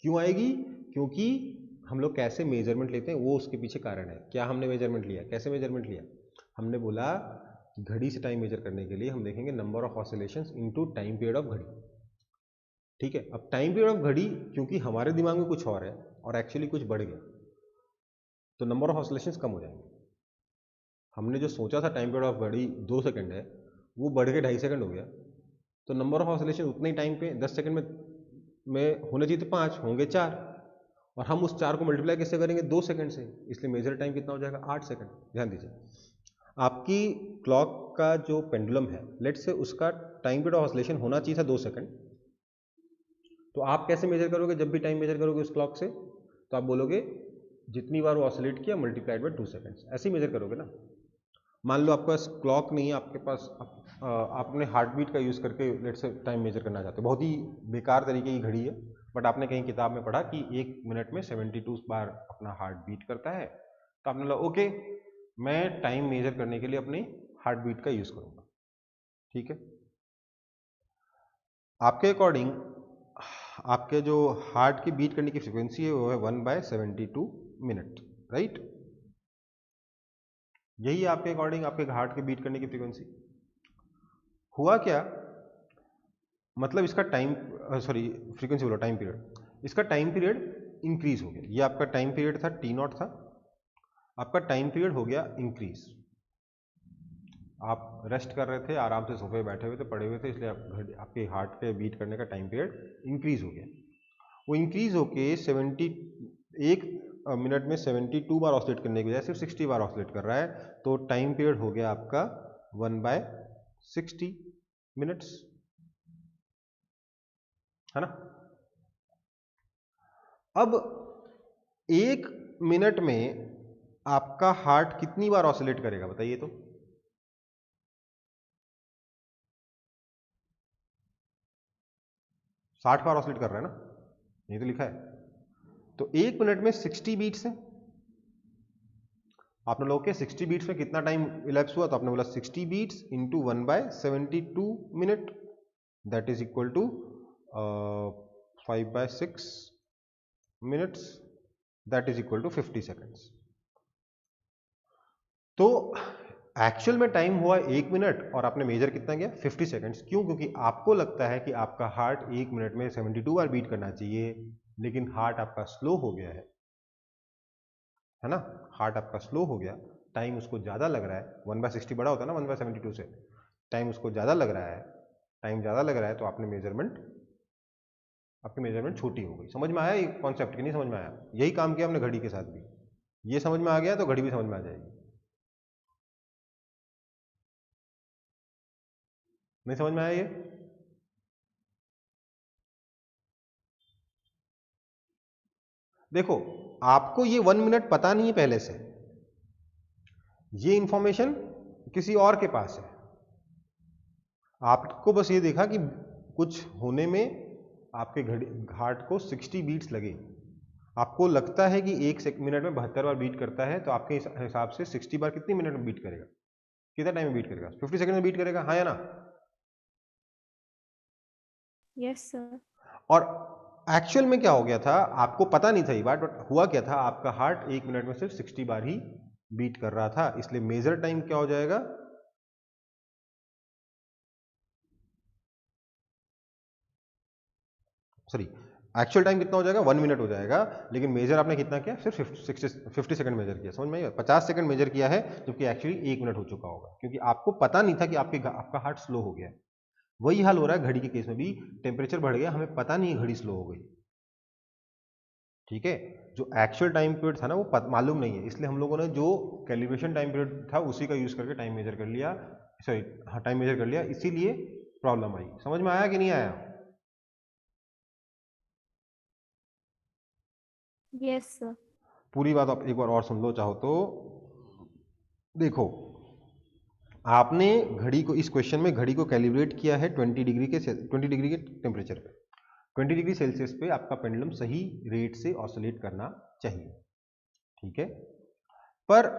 क्यों आएगी? क्योंकि हम लोग कैसे मेजरमेंट लेते हैं वो उसके पीछे कारण है। क्या हमने मेजरमेंट लिया, कैसे मेजरमेंट लिया? हमने बोला कि घड़ी से टाइम मेजर करने के लिए हम देखेंगे number of oscillations into time period of घड़ी। ठीक है, अब टाइम पीरियड ऑफ घड़ी क्योंकि हमारे दिमाग में कुछ और है और एक्चुअली कुछ बढ़ गया तो नंबर ऑफ ऑसिलेशंस कम हो जाएंगे। हमने जो सोचा था टाइम पीरियड ऑफ घड़ी 2 सेकंड है वो बढ़ के 2.5 सेकंड हो गया, तो नंबर ऑफ ऑसिलेशन उतने ही टाइम पे 10 सेकंड में होने चाहिए, तो 5 होंगे 4, और हम उस 4 को मल्टीप्लाई कैसे करेंगे? 2 सेकंड से, इसलिए मेजर टाइम कितना हो जाएगा? 8 सेकंड। ध्यान दीजिए, आपकी क्लॉक का जो पेंडुलम है, लेट से उसका टाइम पीरियड ऑफ ऑसिलेशन होना चाहिए था 2 सेकंड, तो आप कैसे मेजर करोगे? जब भी टाइम मेजर करोगे उस क्लॉक से तो आप बोलोगे जितनी बार वो ऑसिलेट किया मल्टीप्लाइड बाय 2 सेकंड्स, ऐसे ही मेजर करोगे ना। मान लो आपके पास क्लॉक नहीं है, आपके पास आप अपने हार्ट बीट का यूज़ करके लेट से टाइम मेजर करना चाहते हो, बहुत ही बेकार तरीके की घड़ी है, बट आपने कहीं किताब में पढ़ा कि 1 मिनट में 72 बार अपना हार्ट बीट करता है, तो आपने बोला ओके मैं टाइम मेजर करने के लिए अपनी हार्ट बीट का यूज़ करूँगा। ठीक है, आपके अकॉर्डिंग आपके जो हार्ट की बीट करने की फ्रिक्वेंसी है वो है 1/72 मिनट, राइट? यही आपके अकॉर्डिंग आपके हार्ट के बीट करने की फ्रीक्वेंसी। हुआ क्या, मतलब इसका टाइम, सॉरी फ्रीक्वेंसी बोला, टाइम पीरियड, इसका टाइम पीरियड इंक्रीज हो गया। ये आपका टाइम पीरियड था T0 था, आपका टाइम पीरियड हो गया इंक्रीज। आप रेस्ट कर रहे थे, आराम से सोफे बैठे हुए थे, पड़े हुए थे, इसलिए आपके हार्ट के बीट करने का टाइम पीरियड इंक्रीज हो गया। वो इंक्रीज होके 1 मिनट में 72 बार ऑसिलेट करने की बजाय सिर्फ 60 बार ऑसिलेट कर रहा है, तो टाइम पीरियड हो गया आपका 1/60 मिनट्स, है ना? अब 1 मिनट में आपका हार्ट कितनी बार ऑसिलेट करेगा बताइए तो? साठ बार ऑसिलेट कर रहा है ना, ये तो लिखा है। तो 1 मिनट में 60 बीट्स है। आपने लोग के 60 बीट्स में कितना टाइम इलेप्स हुआ, तो आपने बोला 60 beats into 1/72 minute, that is equal to 5/6 minutes, that is equal to 50 seconds. तो एक्चुअल में टाइम हुआ 1 मिनट और आपने मेजर कितना किया 50 सेकेंड्स। क्यों? क्योंकि आपको लगता है कि आपका हार्ट 1 मिनट में 72 बार बीट करना चाहिए, लेकिन हार्ट आपका स्लो हो गया है ना, हार्ट आपका स्लो हो गया, टाइम उसको ज़्यादा लग रहा है, 1/60 बड़ा होता है ना 1/72 से, टाइम उसको ज़्यादा लग रहा है, टाइम ज़्यादा लग रहा है, तो आपकी मेजरमेंट छोटी हो गई। समझ में आया ये कॉन्सेप्ट कि नहीं समझ में आया? यही काम किया हमने घड़ी के साथ भी, ये समझ में आ गया तो घड़ी भी समझ में आ जाएगी। नहीं समझ में आया ये? देखो, आपको ये 1 मिनट पता नहीं है पहले से, ये इंफॉर्मेशन किसी और के पास है। आपको बस ये देखा कि कुछ होने में आपके हार्ट को 60 बीट्स लगे। आपको लगता है कि 1 मिनट में 72 बार बीट करता है, तो आपके हिसाब से 60 बार कितनी मिनट में बीट करेगा, कितना टाइम में बीट करेगा? 50 सेकंड में बीट करेगा, हाँ या ना? Yes, sir. और एक्चुअल में क्या हो गया था, आपको पता नहीं था ये बात, बट हुआ क्या था, आपका हार्ट 1 मिनट में सिर्फ 60 बार ही बीट कर रहा था, इसलिए मेजर टाइम क्या हो जाएगा, सॉरी, एक्चुअल टाइम कितना हो जाएगा, 1 मिनट हो जाएगा, लेकिन मेजर आपने कितना किया, सिर्फ 50 सेकंड मेजर किया। समझ में आया? 50 सेकंड मेजर किया है, जबकि एक्चुअली 1 मिनट हो चुका होगा, क्योंकि आपको पता नहीं था कि आपका हार्ट स्लो हो गया है। वही हाल हो रहा है घड़ी के केस में भी, टेम्परेचर बढ़ गया, हमें पता नहीं है घड़ी स्लो हो गई, ठीक है। जो एक्चुअल टाइम पीरियड था ना, वो मालूम नहीं है, इसलिए हम लोगों ने जो कैलिब्रेशन टाइम पीरियड था उसी का यूज करके टाइम मेजर कर लिया, सॉरी हाँ टाइम मेजर कर लिया, इसीलिए प्रॉब्लम आई। समझ में आया कि नहीं आया? Yes, sir. पूरी बात आप एक बार और सुन लो चाहो तो। देखो, आपने घड़ी को, इस क्वेश्चन में घड़ी को कैलिब्रेट किया है 20 डिग्री के टेम्परेचर पे, 20 डिग्री सेल्सियस पे आपका पेंडुलम सही रेट से ऑसिलेट करना चाहिए, ठीक है। पर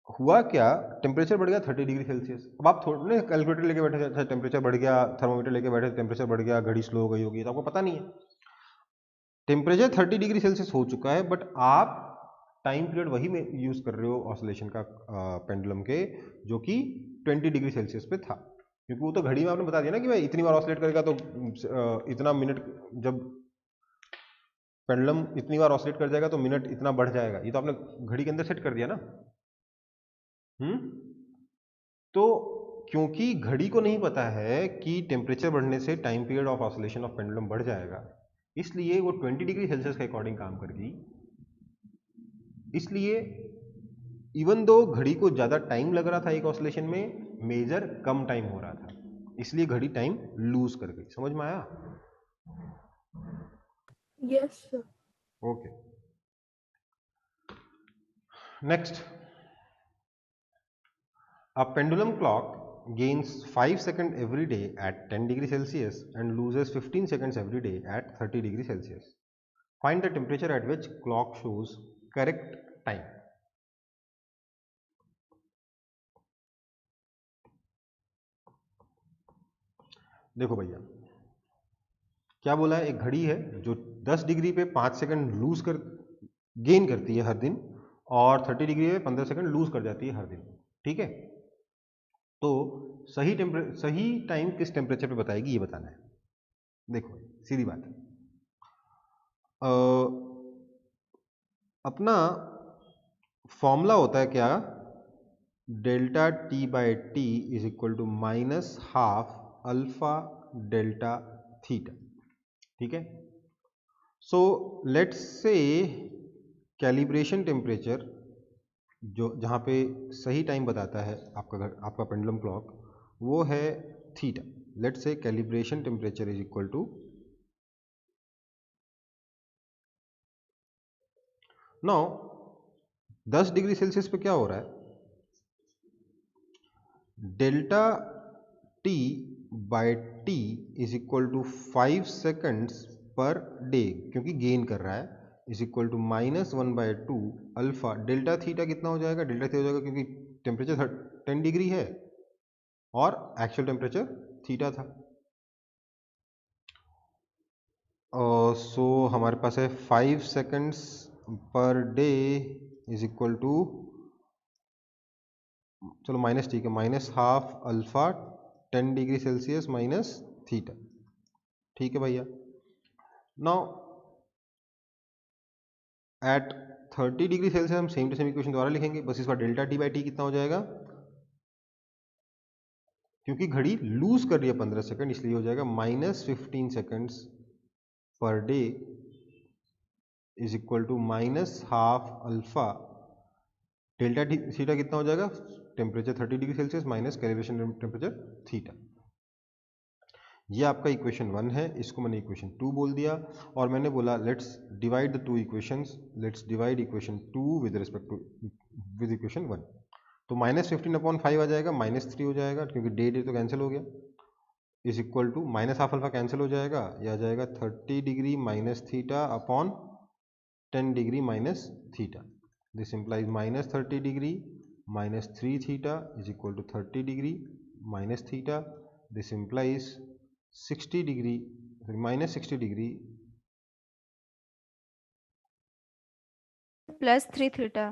हुआ क्या, टेम्परेचर बढ़ गया 30 डिग्री सेल्सियस। अब आप थोड़े कैलकुलेटर लेके बैठे थे, टेम्परेचर बढ़ गया, थर्मोमीटर लेके बैठे थे, टेम्परेचर बढ़ गया, घड़ी स्लो हो गई होगी, तो आपको पता नहीं है। टेम्परेचर 30 डिग्री सेल्सियस हो चुका है, बट आप टाइम पीरियड वही में यूज कर रहे हो ऑसिलेशन का पेंडुलम के, जो कि 20 डिग्री सेल्सियस पे था, क्योंकि वो तो घड़ी में आपने बता दिया ना कि भाई इतनी बार ऑसिलेट करेगा तो इतना मिनट, जब पेंडुलम इतनी बार ऑसिलेट कर जाएगा तो मिनट इतना बढ़ जाएगा, ये तो आपने घड़ी के अंदर सेट कर दिया ना। तो क्योंकि घड़ी को नहीं पता है कि टेम्परेचर बढ़ने से time period of oscillation of pendulum बढ़ जाएगा, इसलिए वो 20 डिग्री सेल्सियस के अकॉर्डिंग काम करेगी। इसलिए इवन दो घड़ी को ज्यादा टाइम लग रहा था एक ऑसिलेशन में, मेजर कम टाइम हो रहा था, इसलिए घड़ी टाइम लूज कर गई। समझ में आया? Yes, sir. Okay, next. A pendulum clock gains 5 seconds every day at 10 degree Celsius and loses 15 seconds every day at 30 degree Celsius. Find the temperature at which clock shows correct time. देखो भैया, क्या बोला है, एक घड़ी है जो 10 डिग्री पे 5 सेकंड गेन करती है हर दिन, और 30 डिग्री पे 15 सेकंड लूज कर जाती है हर दिन, ठीक है। तो सही टाइम किस टेम्परेचर पे बताएगी, ये बताना है। देखो सीधी बात है, अपना फॉर्मूला होता है क्या, delta T by T is equal to -12 alpha delta theta, ठीक है। So let's say calibration temperature जो जहाँ पे सही टाइम बताता है आपका पेंडुलम क्लॉक, वो है theta. Let's say calibration temperature is equal to now 10 degree Celsius पे क्या हो रहा है, delta T by T is equal to 5 seconds per day, क्योंकि गेन कर रहा है, is equal to -1/2 alpha. Delta theta कितना हो जाएगा, डेल्टा थीटा हो जाएगा क्योंकि टेम्परेचर 10 डिग्री है और एक्चुअल टेम्परेचर थीटा था। सो हमारे पास है 5 seconds per day is equal to, चलो माइनस ठीक है, -12 alpha 10 degree Celsius minus theta. ठीक है भैया। नाउ एट 30 डिग्री सेल्सियस हम सेम टू सेम इक्वेशन दोबारा लिखेंगे, बस इसका डेल्टा टी बाई टी कितना हो जाएगा, क्योंकि घड़ी लूज कर रही है 15 सेकंड, इसलिए हो जाएगा -15 seconds per day is equal to -12 alpha. Delta theta कितना हो जाएगा, temperature 30 degree Celsius minus calibration temperature theta. ये आपका इक्वेशन 1 है, इसको मैंने इक्वेशन 2 बोल दिया, और मैंने बोला let's divide the two equations, let's divide equation 2 with respect to with equation 1। तो -15/5 आ जाएगा, -3 हो जाएगा क्योंकि डे तो कैंसिल हो गया, is equal to -12 alpha cancel हो जाएगा, यह आ जाएगा 30 degree minus theta upon 10 degree minus theta. This implies -30 degree minus 3 theta is equal to 30 degree minus theta. This implies 60 degree -60 degree +3 theta.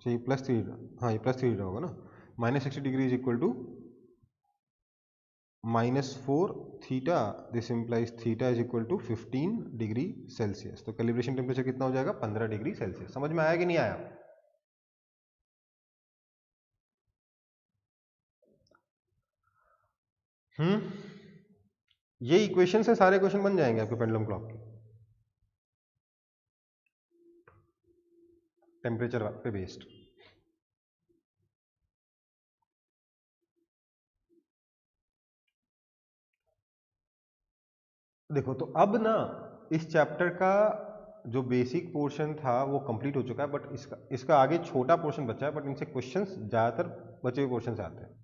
ये +3, हाँ ये +3 होगा ना, -60 degree is equal to -4 theta. This implies theta is equal to 15 degree Celsius. तो कैलिब्रेशन टेम्परेचर कितना हो जाएगा, 15 डिग्री सेल्सियस। समझ में आया कि नहीं आया? ये इक्वेशन से सारे क्वेश्चन बन जाएंगे आपके पेंडुलम क्लॉक के, टेम्परेचर पे बेस्ड। देखो तो अब ना इस चैप्टर का जो बेसिक पोर्शन था वो कंप्लीट हो चुका है, बट इसका आगे छोटा पोर्शन बचा है, बट इनसे क्वेश्चंस ज्यादातर बचे हुए पोर्शन से आते हैं।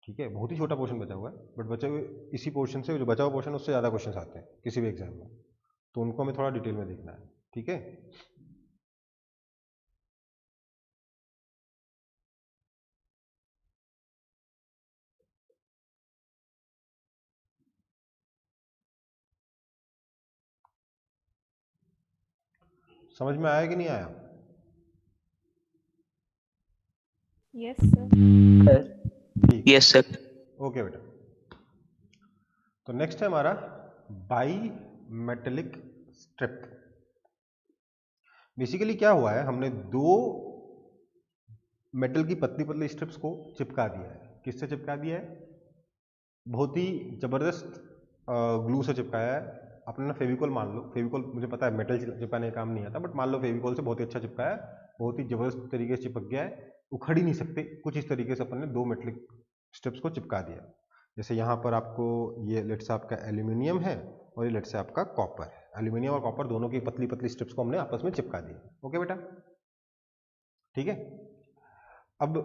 ठीक है, बहुत ही छोटा पोर्शन बचा हुआ है, बट बचे हुए इसी पोर्शन से, जो बचा हुआ पोर्शन उससे ज़्यादा क्वेश्चन आते हैं किसी भी एग्जाम में, तो उनको हमें थोड़ा डिटेल में देखना है। ठीक है, समझ में आया कि नहीं आया? Yes sir. सर ठीक, यस सर। ओके बेटा। तो नेक्स्ट है हमारा बाई मेटेलिक स्ट्रिप। बेसिकली क्या हुआ है, हमने दो मेटल की पतली पतली स्ट्रिप्स को चिपका दिया है। किससे चिपका दिया है? बहुत ही जबरदस्त ग्लू से चिपकाया है। अपने ना फेविकॉल मान लो, फेविकॉल मुझे पता है मेटल चिपकाने का काम नहीं आता, बट मान लो फेविकॉल से बहुत ही अच्छा चिपकाया है, बहुत ही जबरदस्त तरीके से चिपक गया है, उखड़ ही नहीं सकते। कुछ इस तरीके से अपन ने दो मेटलिक स्ट्रिप्स को चिपका दिया। जैसे यहाँ पर आपको ये लेट से आपका एल्यूमिनियम है और ये लेट से आपका कॉपर है। एल्यूमिनियम और कॉपर दोनों की पतली पतली स्ट्रिप्स को हमने आपस में चिपका दिया। ओके बेटा, ठीक है। अब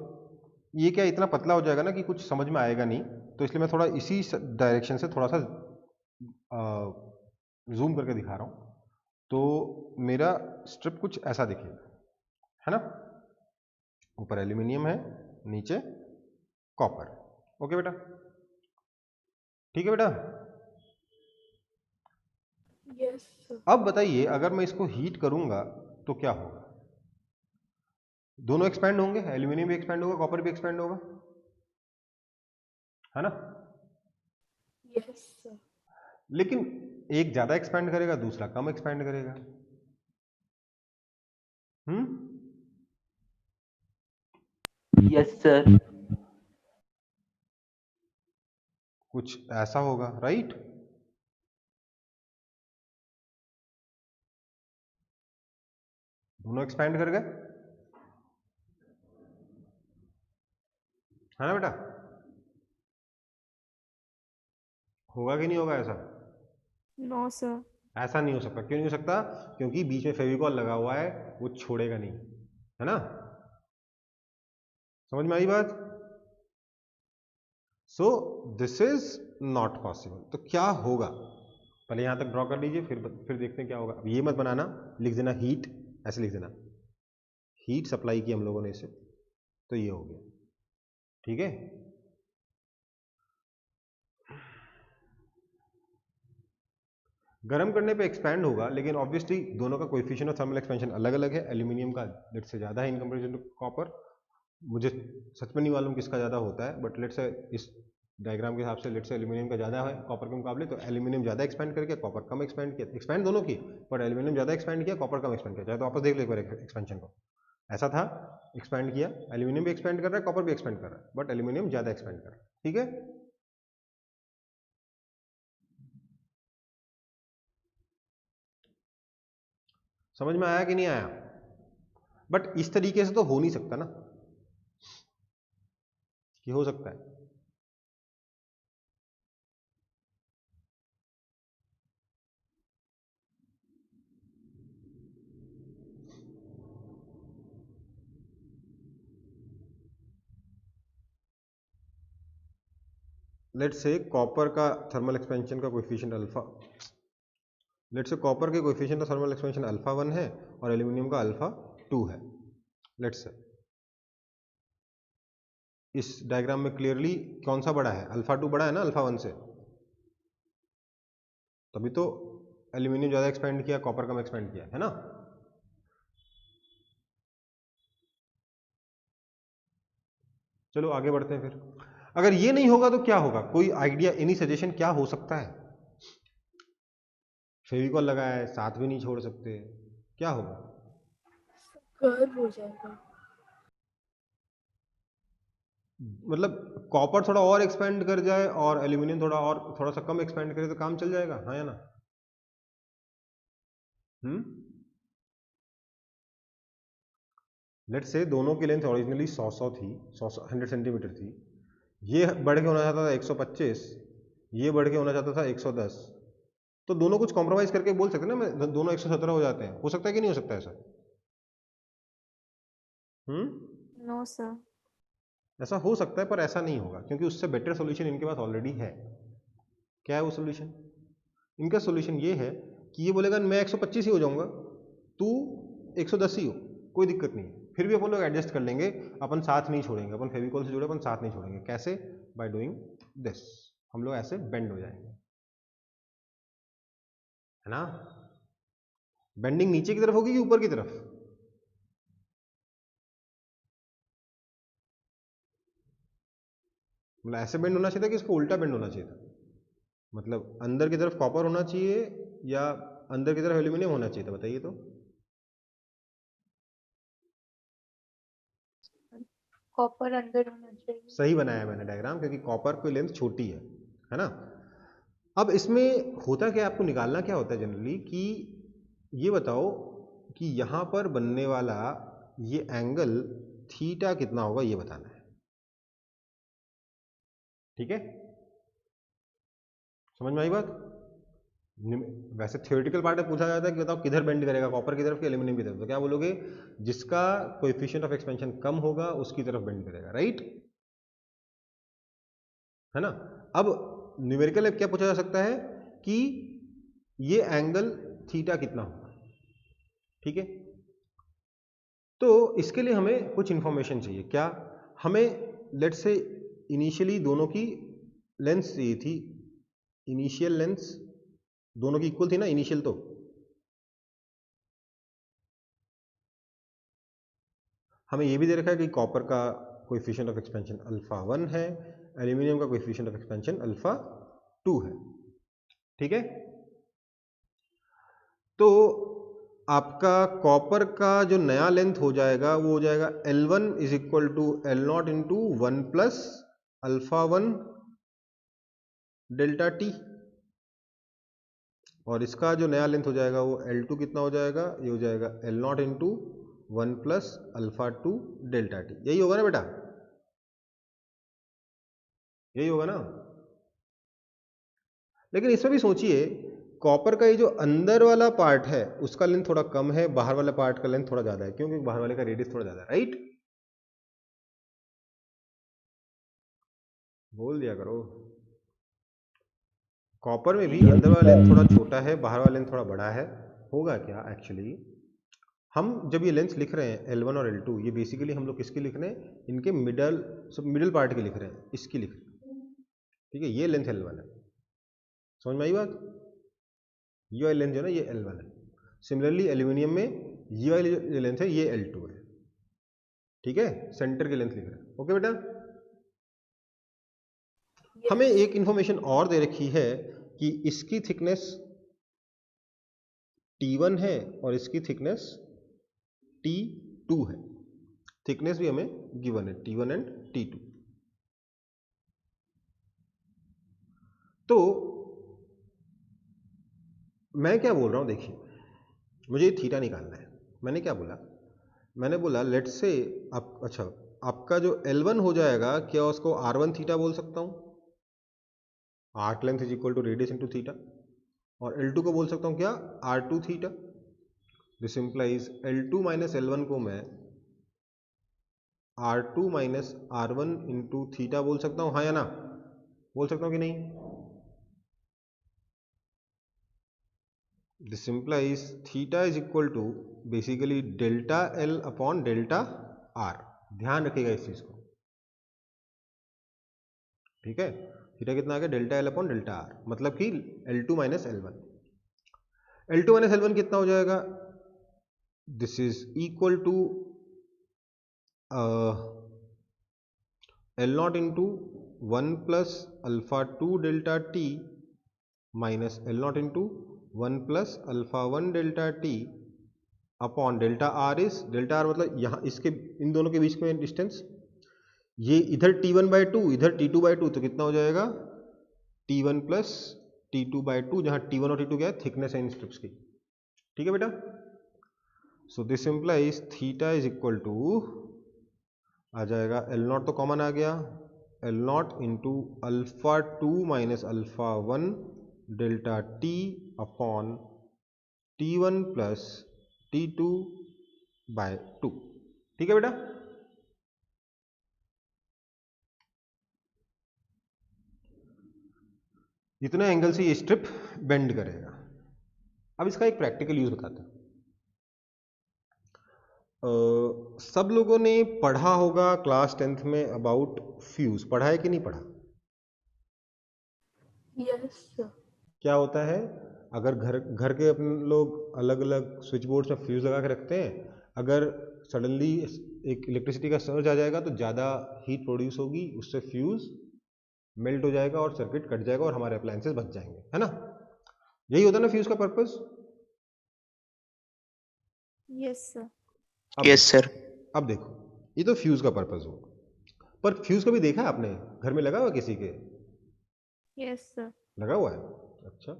ये क्या इतना पतला हो जाएगा ना कि कुछ समझ में आएगा नहीं, तो इसलिए मैं थोड़ा इसी डायरेक्शन से थोड़ा सा जूम करके दिखा रहा हूं। तो मेरा स्ट्रिप कुछ ऐसा दिखेगा, है ना। ऊपर एल्यूमिनियम है, नीचे कॉपर। ओके बेटा, ठीक है बेटा। Yes sir. अब बताइए, अगर मैं इसको हीट करूंगा तो क्या होगा? दोनों एक्सपैंड होंगे, एल्यूमिनियम भी एक्सपैंड होगा, कॉपर भी एक्सपैंड होगा, है ना। Yes sir. लेकिन एक ज्यादा एक्सपैंड करेगा, दूसरा कम एक्सपैंड करेगा। Yes sir. कुछ ऐसा होगा, राइट। दोनों एक्सपैंड कर गए, है ना बेटा। होगा कि नहीं होगा ऐसा? No sir. ऐसा नहीं हो सकता। क्यों नहीं हो सकता? क्योंकि बीच में फेविकॉल लगा हुआ है, वो छोड़ेगा नहीं, है ना। समझ में आई बात? सो दिस इज नॉट पॉसिबल। तो क्या होगा, पहले यहां तक ड्रॉ कर लीजिए, फिर देखते हैं क्या होगा। अब ये मत बनाना, लिख देना हीट, ऐसे लिख देना, हीट सप्लाई की हम लोगों ने इसे, तो ये हो गया, ठीक है। गर्म करने पे एक्सपैंड होगा, लेकिन ऑब्वियसली दोनों का कोएफिशिएंट ऑफ थर्मल एक्सपेंशन अलग अलग है। एल्यूमिनियम का लेट से ज़्यादा है इन कंपेरिजन टू कॉपर। मुझे सच में नहीं मालूम किसका ज़्यादा होता है, बट लेट से इस डायग्राम के हिसाब से लेट से एल्यूमिनियम का ज़्यादा है कॉपर के मुकाबले। तो एल्यूमिनियम ज़्यादा एक्सपैंड करके कॉपर कम एक्सपैंड किया, एक्सपैंड दोनों की, बट एल्यूमिनियम ज़्यादा एक्सपैंड किया, कॉपर कम एक्सपैंड किया। चाहे तो वापस देख लो एक बार एक्सपेंशन को, ऐसा था, एक्सपैंड किया, एल्यूमिनियम भी एक्सपैंड कर रहा है, कॉपर भी एक्सपैंड कर रहा है, बट एल्यूमिनियम ज़्यादा एक्सपैंड कर रहा है, ठीक है। समझ में आया कि नहीं आया? बट इस तरीके से तो हो नहीं सकता ना, कि हो सकता है। लेट्स से कॉपर का थर्मल एक्सपेंशन का coefficient alpha, let's say copper के coefficient of thermal expansion alpha 1 है और एल्यूमिनियम का अल्फा 2 है। लेट्स से इस डायग्राम में क्लियरली कौन सा बड़ा है? अल्फा 2 बड़ा है ना अल्फा 1 से, तभी तो एल्यूमिनियम ज़्यादा एक्सपेंड किया, कॉपर कम एक्सपेंड किया, है ना। चलो आगे बढ़ते हैं फिर। अगर ये नहीं होगा तो क्या होगा? कोई आइडिया, एनी सजेशन, क्या हो सकता है? फेविकॉल लगा है, साथ भी नहीं छोड़ सकते, क्या होगा? गर्म हो जाएगा। मतलब कॉपर थोड़ा और एक्सपेंड कर जाए और एल्यूमिनियम थोड़ा सा कम एक्सपेंड करे तो काम चल जाएगा, हाँ या ना? लेट्स से दोनों की लेंथ ओरिजिनली 100 थी, 100 सेंटीमीटर थी। ये बढ़ के होना चाहता था 125, ये बढ़ के होना चाहता था 110। तो दोनों कुछ कॉम्प्रोमाइज करके बोल सकते हैं ना, मैं दोनों 117 हो जाते हैं। हो सकता है कि नहीं हो सकता ऐसा? No sir. ऐसा हो सकता है, पर ऐसा नहीं होगा, क्योंकि उससे बेटर सॉल्यूशन इनके पास ऑलरेडी है। क्या है वो सॉल्यूशन? इनका सॉल्यूशन ये है कि ये बोलेगा मैं 125 ही हो जाऊंगा, तू 110 ही हो, कोई दिक्कत नहीं है। फिर भी अपन लोग एडजस्ट कर लेंगे, अपन साथ नहीं छोड़ेंगे, अपन फेविकॉल से जुड़े अपन साथ नहीं छोड़ेंगे। कैसे? बाय डूइंग दिस, हम लोग ऐसे बेंड हो जाएंगे, है ना। बेंडिंग नीचे की तरफ होगी कि ऊपर की तरफ? मतलब ऐसे बेंड होना चाहिए था कि इसको उल्टा बेंड होना चाहिए था? मतलब अंदर की तरफ कॉपर होना चाहिए या अंदर की तरफ एल्यूमिनियम होना चाहिए था, बताइए तो। कॉपर अंदर होना चाहिए। सही बनाया मैंने डायग्राम, क्योंकि कॉपर की लेंथ छोटी है ना। अब इसमें होता क्या है, आपको निकालना क्या होता है जनरली, कि ये बताओ कि यहां पर बनने वाला ये एंगल थीटा कितना होगा, ये बताना है, ठीक है। समझ में आई बात? वैसे थ्योरेटिकल पार्ट में पूछा जाता है कि बताओ किधर बेंड करेगा, कॉपर की तरफ कि एल्यूमिनियम की तरफ, तो क्या बोलोगे? जिसका कोएफिशिएंट ऑफ एक्सपेंशन कम होगा उसकी तरफ बेंड करेगा, राइट, है ना। अब न्यूमेरिकल क्या पूछा जा सकता है कि ये एंगल थीटा कितना होगा, ठीक है। तो इसके लिए हमें कुछ इंफॉर्मेशन चाहिए। क्या हमें? लेट्स से इनिशियली दोनों की लेंथ चाहिए थी, इनिशियल लेंथ दोनों की इक्वल थी ना इनिशियल। तो हमें यह भी दे रखा है कि कॉपर का कोएफिशिएंट ऑफ एक्सपेंशन अल्फा 1 है, एल्यूमिनियम का कोएफिशिएंट ऑफ एक्सपेंशन अल्फा 2 है, ठीक है। तो आपका कॉपर का जो नया लेंथ हो जाएगा वो हो जाएगा L1 is equal to L0 into 1 plus alpha 1 delta T, और इसका जो नया लेंथ हो जाएगा वो L2 कितना हो जाएगा, ये हो जाएगा L0 into 1 plus alpha 2 delta T. यही होगा ना बेटा? यही होगा ना। लेकिन इसमें भी सोचिए कॉपर का ये जो अंदर वाला पार्ट है उसका लेंथ थोड़ा कम है, बाहर वाला पार्ट का लेंथ थोड़ा ज्यादा है, क्योंकि बाहर वाले का रेडियस थोड़ा ज्यादा है, राइट? बोल दिया करो। कॉपर में भी अंदर वाला लेंथ थोड़ा छोटा है, बाहर वाला लेंथ थोड़ा बड़ा है। होगा क्या एक्चुअली, हम जब ये लेंथ लिख रहे हैं L1 और L2, ये बेसिकली हम लोग किसकी लिख रहे हैं, इनके मिडल पार्ट की लिख रहे हैं, इसकी लिख रहे हैं, ठीक है? ये लेंथ L1 है, समझ में आई बात? ये वाली लेंथ जो है ना ये L1 है। सिमिलरली एल्यूमिनियम में ये वाली जो लेंथ है ये L2 है, ठीक है? सेंटर की लेंथ लिख रहे हैं, ओके बेटा? हमें एक इंफॉर्मेशन और दे रखी है कि इसकी थिकनेस T1 है और इसकी थिकनेस T2 है। थिकनेस भी हमें गिवन है, T1 एंड T2। तो मैं क्या बोल रहा हूं, देखिए, मुझे थीटा निकालना है। मैंने क्या बोला, मैंने बोला लेट से आप, अच्छा, आपका जो L1 हो जाएगा, क्या उसको R1 थीटा बोल सकता हूं, arc length is equal to radius into theta, और L2 को बोल सकता हूं क्या, R2 theta. This implies L2 minus L1 को मैं R2 minus R1 into theta बोल सकता हूं, हाँ या ना? बोल सकता हूं कि नहीं? This implies theta is equal to basically delta L upon delta R। ध्यान रखिएगा इस चीज को, ठीक है? थीटा कितना आ गया, delta L upon delta R, मतलब कि L2 minus L1। L2 minus L1 कितना हो जाएगा, this is equal to L naught into 1 plus alpha 2 delta T minus L naught into 1 plus alpha 1 delta T upon delta R is, delta R मतलब यहाँ इसके इन दोनों के बीच में डिस्टेंस, ये इधर T1/2 इधर T2/2, तो कितना हो जाएगा, T1 प्लस T2/2, जहाँ T1 और T2 क्या है, थिकनेस है इन स्ट्रिप्स की, ठीक है बेटा? So this implies theta is equal to आ जाएगा, L नॉट तो कॉमन आ गया, L naught into alpha 2 minus alpha 1 delta T upon T1 plus T2/2, ठीक है बेटा? इतना एंगल से ये स्ट्रिप बेंड करेगा। अब इसका एक प्रैक्टिकल यूज बताते हैं। सब लोगों ने पढ़ा होगा क्लास 10th में अबाउट फ्यूज, पढ़ा है कि नहीं पढ़ा? Yes sir. क्या होता है, अगर घर के अपने लोग अलग अलग स्विच बोर्ड्स में फ्यूज लगा के रखते हैं, अगर सडनली एक इलेक्ट्रिसिटी का सर्ज आ जाएगा तो ज़्यादा हीट प्रोड्यूस होगी, उससे फ्यूज मेल्ट हो जाएगा और सर्किट कट जाएगा और हमारे अप्लायंसेस बच जाएंगे, है ना? यही होता है ना फ्यूज का purpose? Yes sir. Yes sir. अब देखो, ये तो फ्यूज का पर्पस हो, पर फ्यूज कभी देखा है आपने घर में लगा हुआ किसी के? Yes sir. लगा हुआ है, अच्छा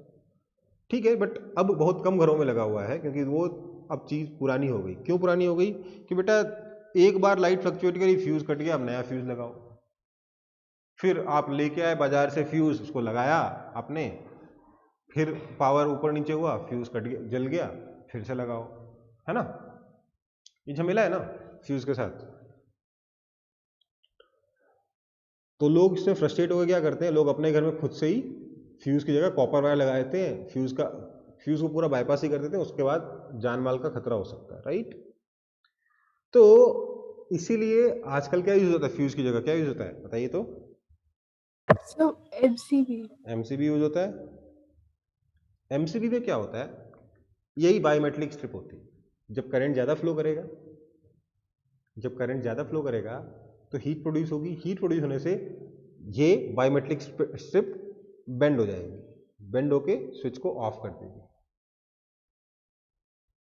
ठीक है, बट अब बहुत कम घरों में लगा हुआ है, क्योंकि वो अब चीज़ पुरानी हो गई। क्यों पुरानी हो गई? कि बेटा एक बार लाइट फ्लक्चुएट करी, फ्यूज कट गया, अब नया फ्यूज लगाओ। फिर आप लेके आए बाजार से फ्यूज, उसको लगाया आपने, फिर पावर ऊपर नीचे हुआ, फ्यूज कट गया, जल गया, फिर से लगाओ, है ना? ये झमेला है ना फ्यूज के साथ। तो लोग इससे फ्रस्ट्रेट होकर क्या करते हैं, लोग अपने घर में खुद से ही फ्यूज की जगह कॉपर वायर लगा देते हैं, फ्यूज को पूरा बाईपास ही कर देते हैं, उसके बाद जान माल का खतरा हो सकता है, राइट? तो इसीलिए आजकल क्या यूज होता है, फ्यूज की जगह क्या यूज होता है बताइए तो? Sir MCB. एमसीबी यूज होता है। एमसीबी में क्या होता है, यही बायोमेट्रिक स्ट्रिप होती है। जब करंट ज़्यादा फ्लो करेगा, जब करंट ज़्यादा फ्लो करेगा तो हीट प्रोड्यूस होगी, हीट प्रोड्यूस होने से ये बायोमेट्रिक स्ट्रिप बेंड हो जाएगी, बेंड होके स्विच को ऑफ कर देगी।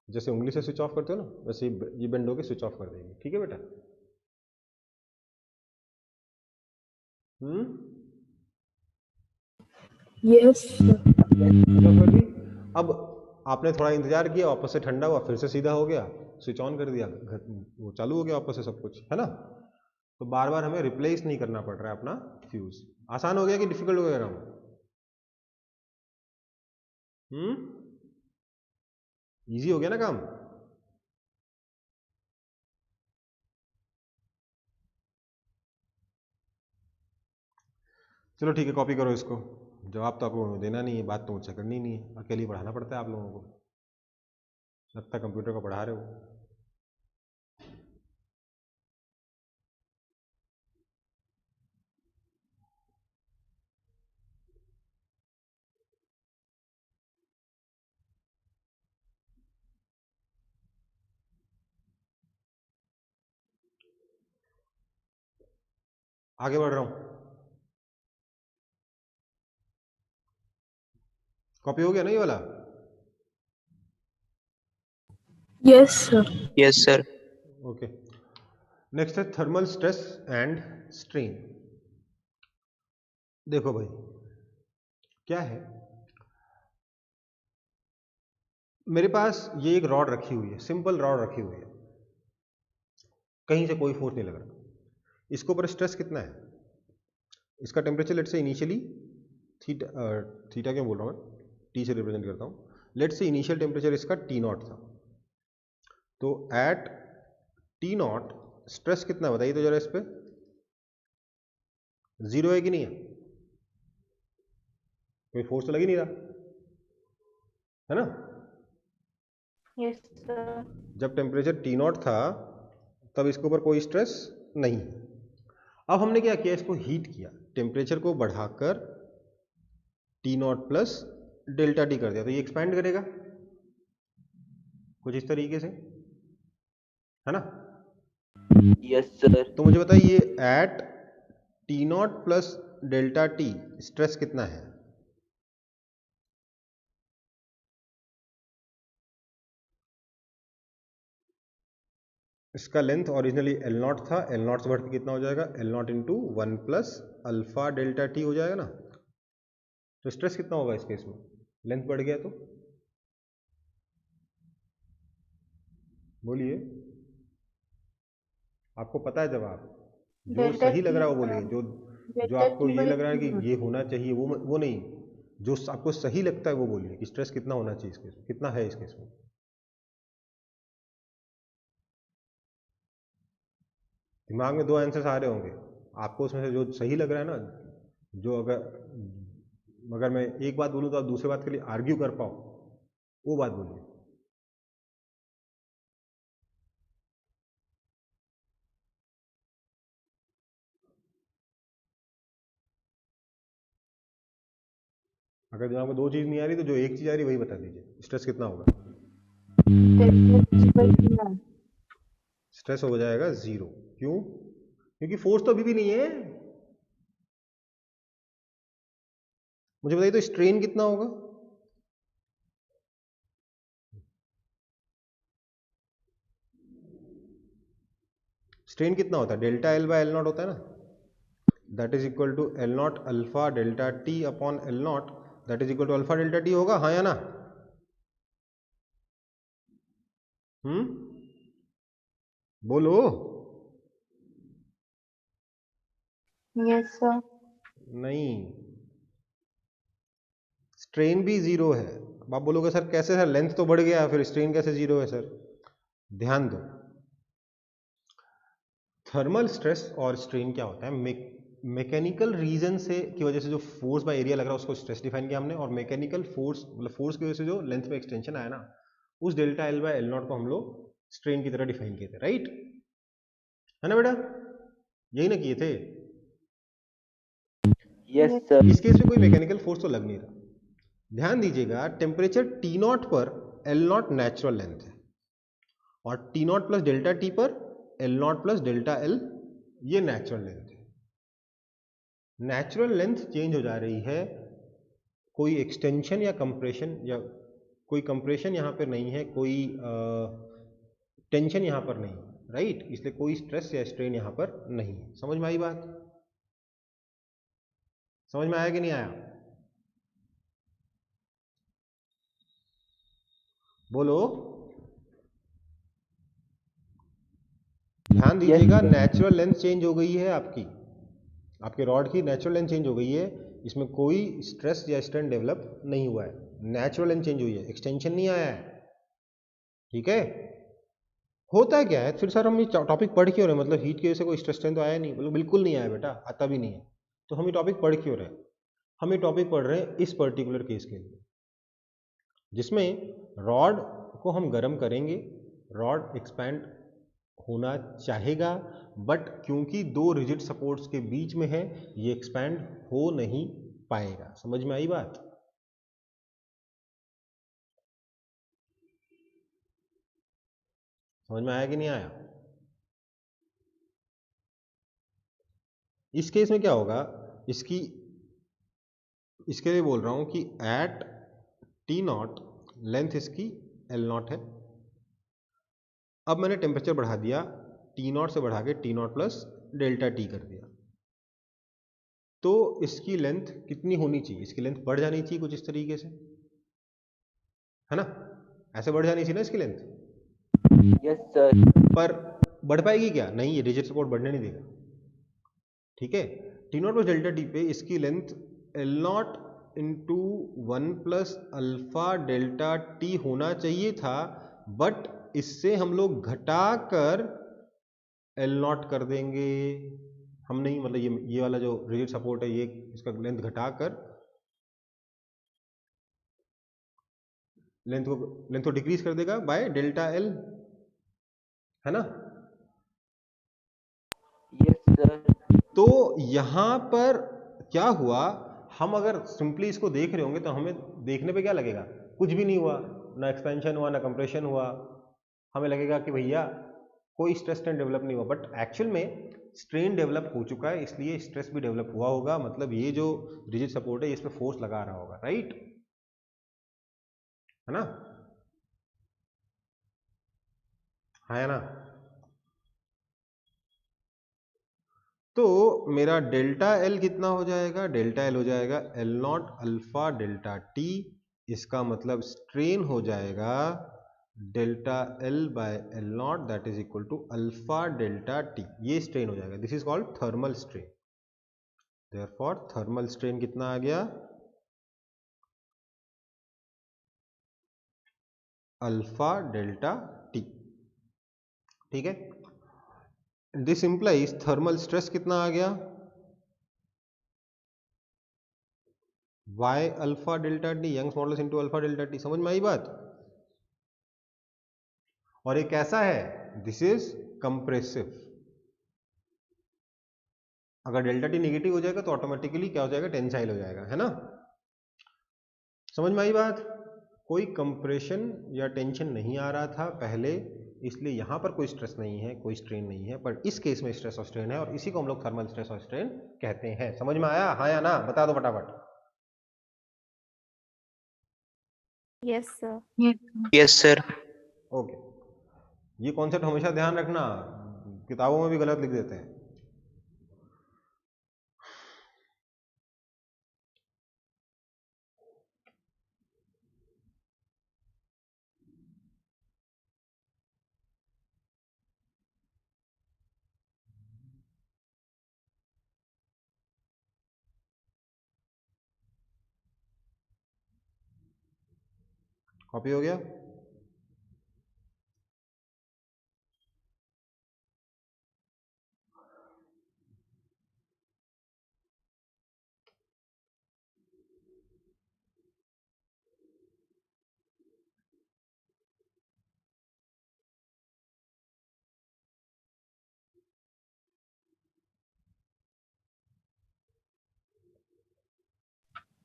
जैसे उंगली से स्विच ऑफ करते हो ना, वैसे ये बेंड होके स्विच ऑफ कर देगी, ठीक है बेटा? Yes sir. अब आपने थोड़ा इंतजार किया, वापस से ठंडा हुआ, फिर से सीधा हो गया, स्विच ऑन कर दिया, वो चालू हो गया वापस से सब कुछ, है ना? तो बार बार हमें रिप्लेस नहीं करना पड़ रहा है अपना फ्यूज। आसान हो गया कि डिफिकल्ट हो गया काम? इजी हो गया ना काम। चलो ठीक है, कॉपी करो इसको। जवाब तो आपको देना नहीं है, बात तो मुझसे करनी नहीं है, अकेले ही पढ़ाना पड़ता है आप लोगों को, लगता है कंप्यूटर को पढ़ा रहे हो। आगे बढ़ रहा हूं, कॉपी हो गया ना ये वाला? Yes, sir. Yes, sir. Okay, next है थर्मल स्ट्रेस एंड स्ट्रेन। देखो भाई क्या है, मेरे पास ये एक रॉड रखी हुई है, सिंपल रॉड रखी हुई है, कहीं से कोई फोर्स नहीं लग रहा, इसके ऊपर स्ट्रेस कितना है? इसका टेम्परेचर लेट से इनिशियली थीटा क्यों बोल रहा हूँ मैं, टी से रिप्रेजेंट करता हूँ, लेट से इनिशियल टेम्परेचर इसका टी नॉट था, तो एट टी नॉट स्ट्रेस कितना बताइए तो जरा इस पे, जीरो है कि नहीं है? कोई फोर्स तो लग ही नहीं रहा है ना। Yes, sir. जब टेम्परेचर टी नॉट था तब इसके ऊपर कोई स्ट्रेस नहीं। अब हमने क्या किया, इसको हीट किया, टेम्परेचर को बढ़ाकर T naught plus delta T कर दिया, तो ये एक्सपैंड करेगा कुछ इस तरीके से, है ना। Yes, sir. तो मुझे बताइए at T naught plus delta T stress कितना है? इसका लेंथ ओरिजिनली एल नॉट था, एल नॉट से बढ़ के कितना हो जाएगा, L not into one plus alpha delta T हो जाएगा ना। तो स्ट्रेस कितना होगा इस केस में, लेंथ बढ़ गया तो बोलिए, आपको पता है जवाब, जो Delta सही लग रहा है वो T, बोलिए, जो delta आपको T ये by लग रहा है T कि naught. ये होना चाहिए वो नहीं, जो आपको सही लगता है वो बोलिए कि स्ट्रेस कितना होना चाहिए इस केस में, कितना है इस केस में। दिमाग में दो आंसर्स आ रहे होंगे आपको, उसमें से जो सही लग रहा है ना, जो अगर मैं एक बात बोलूं तो आप दूसरी बात के लिए आर्ग्यू कर पाओ, वो बात बोलिए। अगर दिमाग में दो चीज नहीं आ रही तो जो एक चीज आ रही वही बता दीजिए, स्ट्रेस कितना होगा। Delta T by T naught. Stress हो जाएगा जीरो, क्यों? क्योंकि फोर्स तो अभी भी नहीं है। मुझे बताइए तो स्ट्रेन कितना होगा? स्ट्रेन कितना होता है, delta L by L naught होता है ना, that is equal to L naught alpha delta T upon L naught, that is equal to alpha delta T होगा, हाँ या ना? बोलो। Yes, sir. नहीं, स्ट्रेन भी जीरो है। अब आप बोलोगे सर कैसे, सर लेंथ तो बढ़ गया फिर स्ट्रेन कैसे जीरो है सर? ध्यान दो, थर्मल स्ट्रेस और स्ट्रेन क्या होता है, मैकेनिकल रीजन से की वजह से जो फोर्स बाय एरिया लग रहा है उसको स्ट्रेस डिफाइन किया हमने, और मैकेनिकल फोर्स मतलब फोर्स की वजह से जो लेंथ में एक्सटेंशन आया ना, उस delta L by L not को हम लोग स्ट्रेन की तरह डिफाइन किए थे, राइट है ना बेटा, यही ना किए थे। Yes, sir. इस केस में कोई मैकेनिकल फोर्स तो लग नहीं रहा। ध्यान दीजिएगा, टेम्परेचर टी नॉट पर एल नॉट नेचुरल लेंथ है, और T naught plus delta T पर L naught plus delta L ये नेचुरल लेंथ है। नेचुरल लेंथ चेंज हो जा रही है, कोई एक्सटेंशन या कंप्रेशन, या कोई कंप्रेशन यहां पर नहीं है, कोई टेंशन यहां पर नहीं, राइट, इसलिए कोई स्ट्रेस या स्ट्रेन यहां पर नहीं। समझ में आई बात? समझ में आया कि नहीं आया? बोलो। ध्यान दीजिएगा, नेचुरल लेंथ चेंज हो गई है आपकी, आपके रॉड की नेचुरल लेंथ चेंज हो गई है, इसमें कोई स्ट्रेस या स्ट्रेन डेवलप नहीं हुआ है, नेचुरल लेंथ चेंज हुई है, एक्सटेंशन नहीं आया है। ठीक है, होता है क्या है फिर सर हम ये टॉपिक पढ़ क्यों रहे हैं, मतलब हीट की वजह से कोई स्ट्रेस स्ट्रेन तो आया नहीं, मतलब बिल्कुल नहीं आया बेटा, आता भी नहीं है, तो हम ये टॉपिक पढ़ क्यों रहे हैं? हम ये टॉपिक पढ़ रहे हैं इस पर्टिकुलर केस के लिए, जिसमें रॉड को हम गर्म करेंगे, रॉड एक्सपैंड होना चाहेगा, बट क्योंकि दो रिजिड सपोर्ट्स के बीच में है ये एक्सपैंड हो नहीं पाएगा। समझ में आई बात? समझ में आया कि नहीं आया? इस केस में क्या होगा, इसके लिए बोल रहा हूं कि एट टी नॉट लेंथ इसकी एल नॉट है। अब मैंने टेम्परेचर बढ़ा दिया, टी नॉट से बढ़ा के T naught plus delta T कर दिया, तो इसकी लेंथ कितनी होनी चाहिए? इसकी लेंथ बढ़ जानी चाहिए कुछ इस तरीके से, है ना? ऐसे बढ़ जानी चाहिए ना इसकी लेंथ। Yes sir. पर बढ़ पाएगी क्या? नहीं, ये रिजिड सपोर्ट बढ़ने नहीं देगा। ठीक है, T naught plus delta T पे इसकी length L not into 1 plus alpha delta T होना चाहिए था, बट इससे हम लोग घटाकर एल नॉट कर देंगे। हम नहीं, मतलब ये वाला जो रिजिड सपोर्ट है ये इसका लेंथ घटाकर लेंथ को डिक्रीज कर देगा बाय डेल्टा एल, है ना? Yes sir. तो यहां पर क्या हुआ, हम अगर सिंपली इसको देख रहे होंगे तो हमें देखने पे क्या लगेगा, कुछ भी नहीं हुआ, ना एक्सपेंशन हुआ ना कंप्रेशन हुआ, हमें लगेगा कि भैया कोई स्ट्रेस स्ट्रेन डेवलप नहीं हुआ, बट एक्चुअल में स्ट्रेन डेवलप हो चुका है, इसलिए स्ट्रेस भी डेवलप हुआ होगा, मतलब ये जो रिजिड सपोर्ट है इस पे फोर्स लगा रहा होगा, राइट? है ना? है ना? तो मेरा डेल्टा एल कितना हो जाएगा? डेल्टा एल हो जाएगा L naught alpha delta T, इसका मतलब स्ट्रेन हो जाएगा delta L by L naught that is equal to alpha delta T, ये स्ट्रेन हो जाएगा। This is called thermal strain. Therefore thermal strain कितना आ गया? Alpha delta T. ठीक है, दिस इंप्लाइज थर्मल स्ट्रेस कितना आ गया? y alpha delta T, Young's modulus into alpha delta T. समझ में आई बात? और ये कैसा है? This is compressive. अगर डेल्टा टी नेगेटिव हो जाएगा तो ऑटोमेटिकली क्या हो जाएगा? टेंसाइल हो जाएगा, है ना? समझ में आई बात? कोई कंप्रेशन या टेंशन नहीं आ रहा था पहले, इसलिए यहां पर कोई स्ट्रेस नहीं है, कोई स्ट्रेन नहीं है, पर इस केस में स्ट्रेस और स्ट्रेन है, और इसी को हम लोग थर्मल स्ट्रेस और स्ट्रेन कहते हैं। समझ में आया? हाँ या ना? बता दो फटाफट। Yes, sir. Yes sir. Okay, ये कॉन्सेप्ट हमेशा ध्यान रखना, किताबों में भी गलत लिख देते हैं। कॉपी हो गया?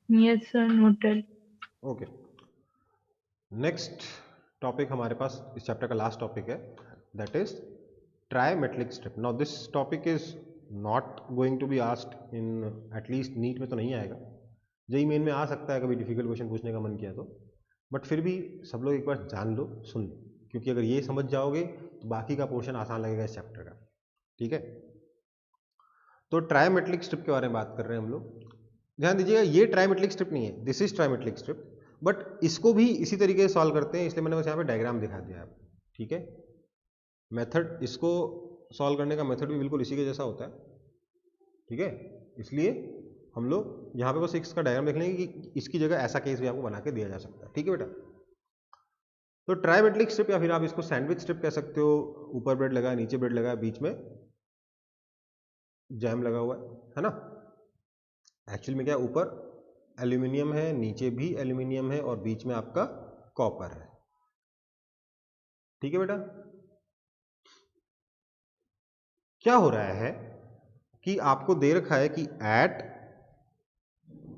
Yes, sir. Noted. Okay, next topic हमारे पास इस चैप्टर का लास्ट टॉपिक है, that is trimetric strip. Now this topic is not going to be asked in, at least NEET में तो नहीं आएगा, जेईई मेन में आ सकता है कभी डिफिकल्ट क्वेश्चन पूछने का मन किया तो, बट फिर भी सब लोग एक बार जान लो, सुन लो, क्योंकि अगर ये समझ जाओगे तो बाकी का पोर्शन आसान लगेगा इस चैप्टर का। ठीक है, तो ट्राइमेट्रिक स्ट्रिप के बारे में बात कर रहे हैं हम लोग। ध्यान दीजिएगा, ये ट्राइमेट्रिक स्ट्रिप नहीं है, this is trimetric strip, but इसको भी इसी तरीके से सॉल्व करते हैं, इसलिए मैंने बस यहाँ पे डायग्राम दिखा दिया है। ठीक है, मेथड, इसको सॉल्व करने का मेथड भी बिल्कुल इसी के जैसा होता है। ठीक है, इसलिए हम लोग यहाँ पे बस इसका डायग्राम देख लेंगे कि इसकी जगह ऐसा केस भी आपको बना के दिया जा सकता है। ठीक है बेटा, तो ट्राइमेटलिक स्ट्रिप या फिर आप इसको सैंडविच स्ट्रिप कह सकते हो। ऊपर ब्रेड लगा है, नीचे ब्रेड लगा है, बीच में जैम लगा हुआ है ना। एक्चुअल में क्या, ऊपर एल्यूमिनियम है, नीचे भी एल्यूमिनियम है और बीच में आपका कॉपर है। ठीक है बेटा, क्या हो रहा है कि आपको दे रखा है कि एट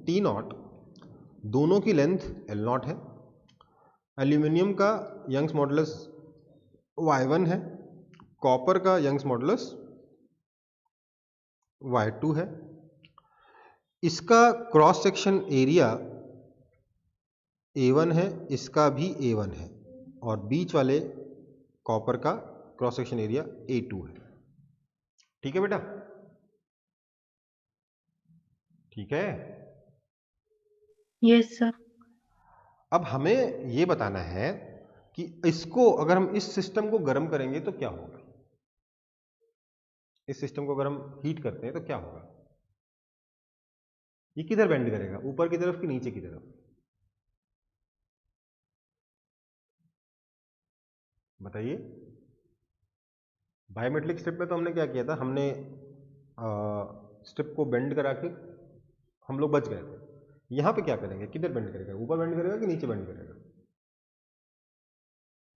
टी नॉट दोनों की लेंथ एल नॉट है, एल्यूमिनियम का यंग्स मॉडुलस y1 है, कॉपर का यंग्स मॉडुलस y2 है। इसका क्रॉस सेक्शन एरिया A1 है, इसका भी A1 है और बीच वाले कॉपर का क्रॉस सेक्शन एरिया A2 है। ठीक है बेटा, ठीक है। Yes sir. अब हमें ये बताना है कि इसको अगर हम इस सिस्टम को गर्म करेंगे तो क्या होगा। इस सिस्टम को अगर हम हीट करते हैं तो क्या होगा। ये किधर बेंड करेगा, ऊपर की तरफ कि नीचे की तरफ, बताइए। बायोमेट्रिक स्ट्रिप में तो हमने क्या किया था, हमने स्ट्रिप को बेंड करा के हम लोग बच गए थे। यहां पे क्या करेंगे, किधर बेंड करेगा, ऊपर बेंड करेगा कि नीचे बेंड करेगा।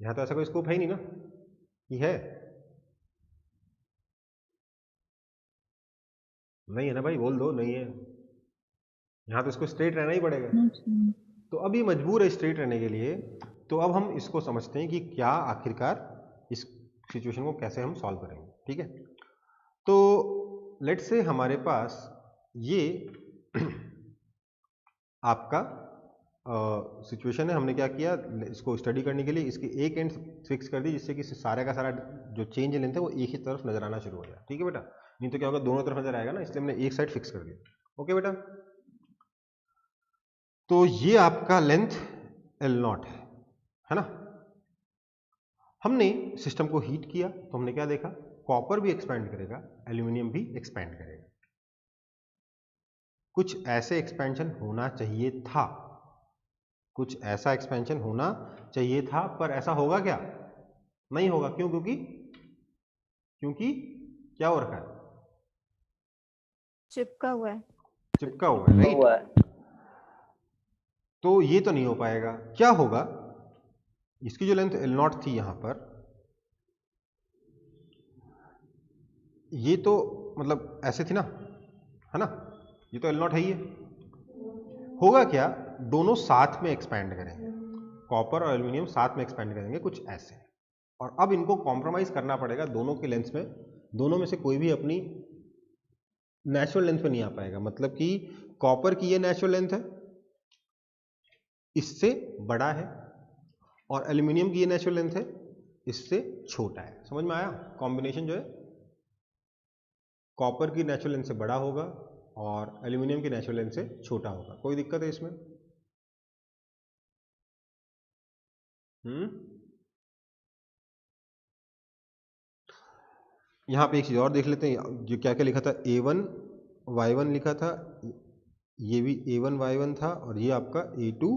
यहां तो ऐसा कोई स्कोप है ही नहीं ना, कि है, नहीं है ना भाई, बोल दो नहीं है। यहां तो इसको स्ट्रेट रहना ही पड़ेगा। तो अब ये मजबूर है स्ट्रेट रहने के लिए। तो अब हम इसको समझते हैं कि क्या आखिरकार इस सिचुएशन को कैसे हम सॉल्व करेंगे। ठीक है, तो लेट से हमारे पास ये आपका सिचुएशन है। हमने क्या किया, इसको स्टडी करने के लिए इसकी एक एंड फिक्स कर दी, जिससे कि सारे का सारा जो चेंज लेंथ है वो एक ही तरफ नजर आना शुरू हो जाए। ठीक है बेटा, नहीं तो क्या होगा, दोनों तरफ नजर आएगा ना, इसलिए हमने एक साइड फिक्स कर दिया। ओके बेटा, तो ये आपका लेंथ एल नॉट है ना। हमने सिस्टम को हीट किया तो हमने क्या देखा, कॉपर भी एक्सपैंड करेगा, एल्यूमिनियम भी एक्सपैंड करेगा। कुछ ऐसे एक्सपेंशन होना चाहिए था, कुछ ऐसा एक्सपेंशन होना चाहिए था, पर ऐसा होगा क्या, नहीं होगा। क्यों, क्योंकि क्या हो रखा है, चिपका हुआ है। चिपका हुआ है, राइट। तो ये तो नहीं हो पाएगा। क्या होगा, इसकी जो लेंथ एल नॉट थी यहां पर, ये तो मतलब ऐसे थी ना, है ना, ये तो एल नॉट है ही है। होगा क्या, दोनों साथ में एक्सपैंड करेंगे, कॉपर और एल्यूमिनियम साथ में एक्सपैंड करेंगे कुछ ऐसे। और अब इनको कॉम्प्रोमाइज करना पड़ेगा दोनों के लेंथ में, दोनों में से कोई भी अपनी नेचुरल लेंथ पे नहीं आ पाएगा। मतलब कि कॉपर की ये नेचुरल लेंथ है, इससे बड़ा है, और एल्यूमिनियम की ये नेचुरल लेंथ है, इससे छोटा है। समझ में आया, कॉम्बिनेशन जो है कॉपर की नेचुरल लेंथ से बड़ा होगा और एल्यूमिनियम की नेचुरल लेंथ से छोटा होगा। कोई दिक्कत है इसमें? यहां पे एक चीज और देख लेते हैं, जो क्या क्या लिखा था, A1 Y1 लिखा था, ये भी A1 Y1 था और ये आपका A2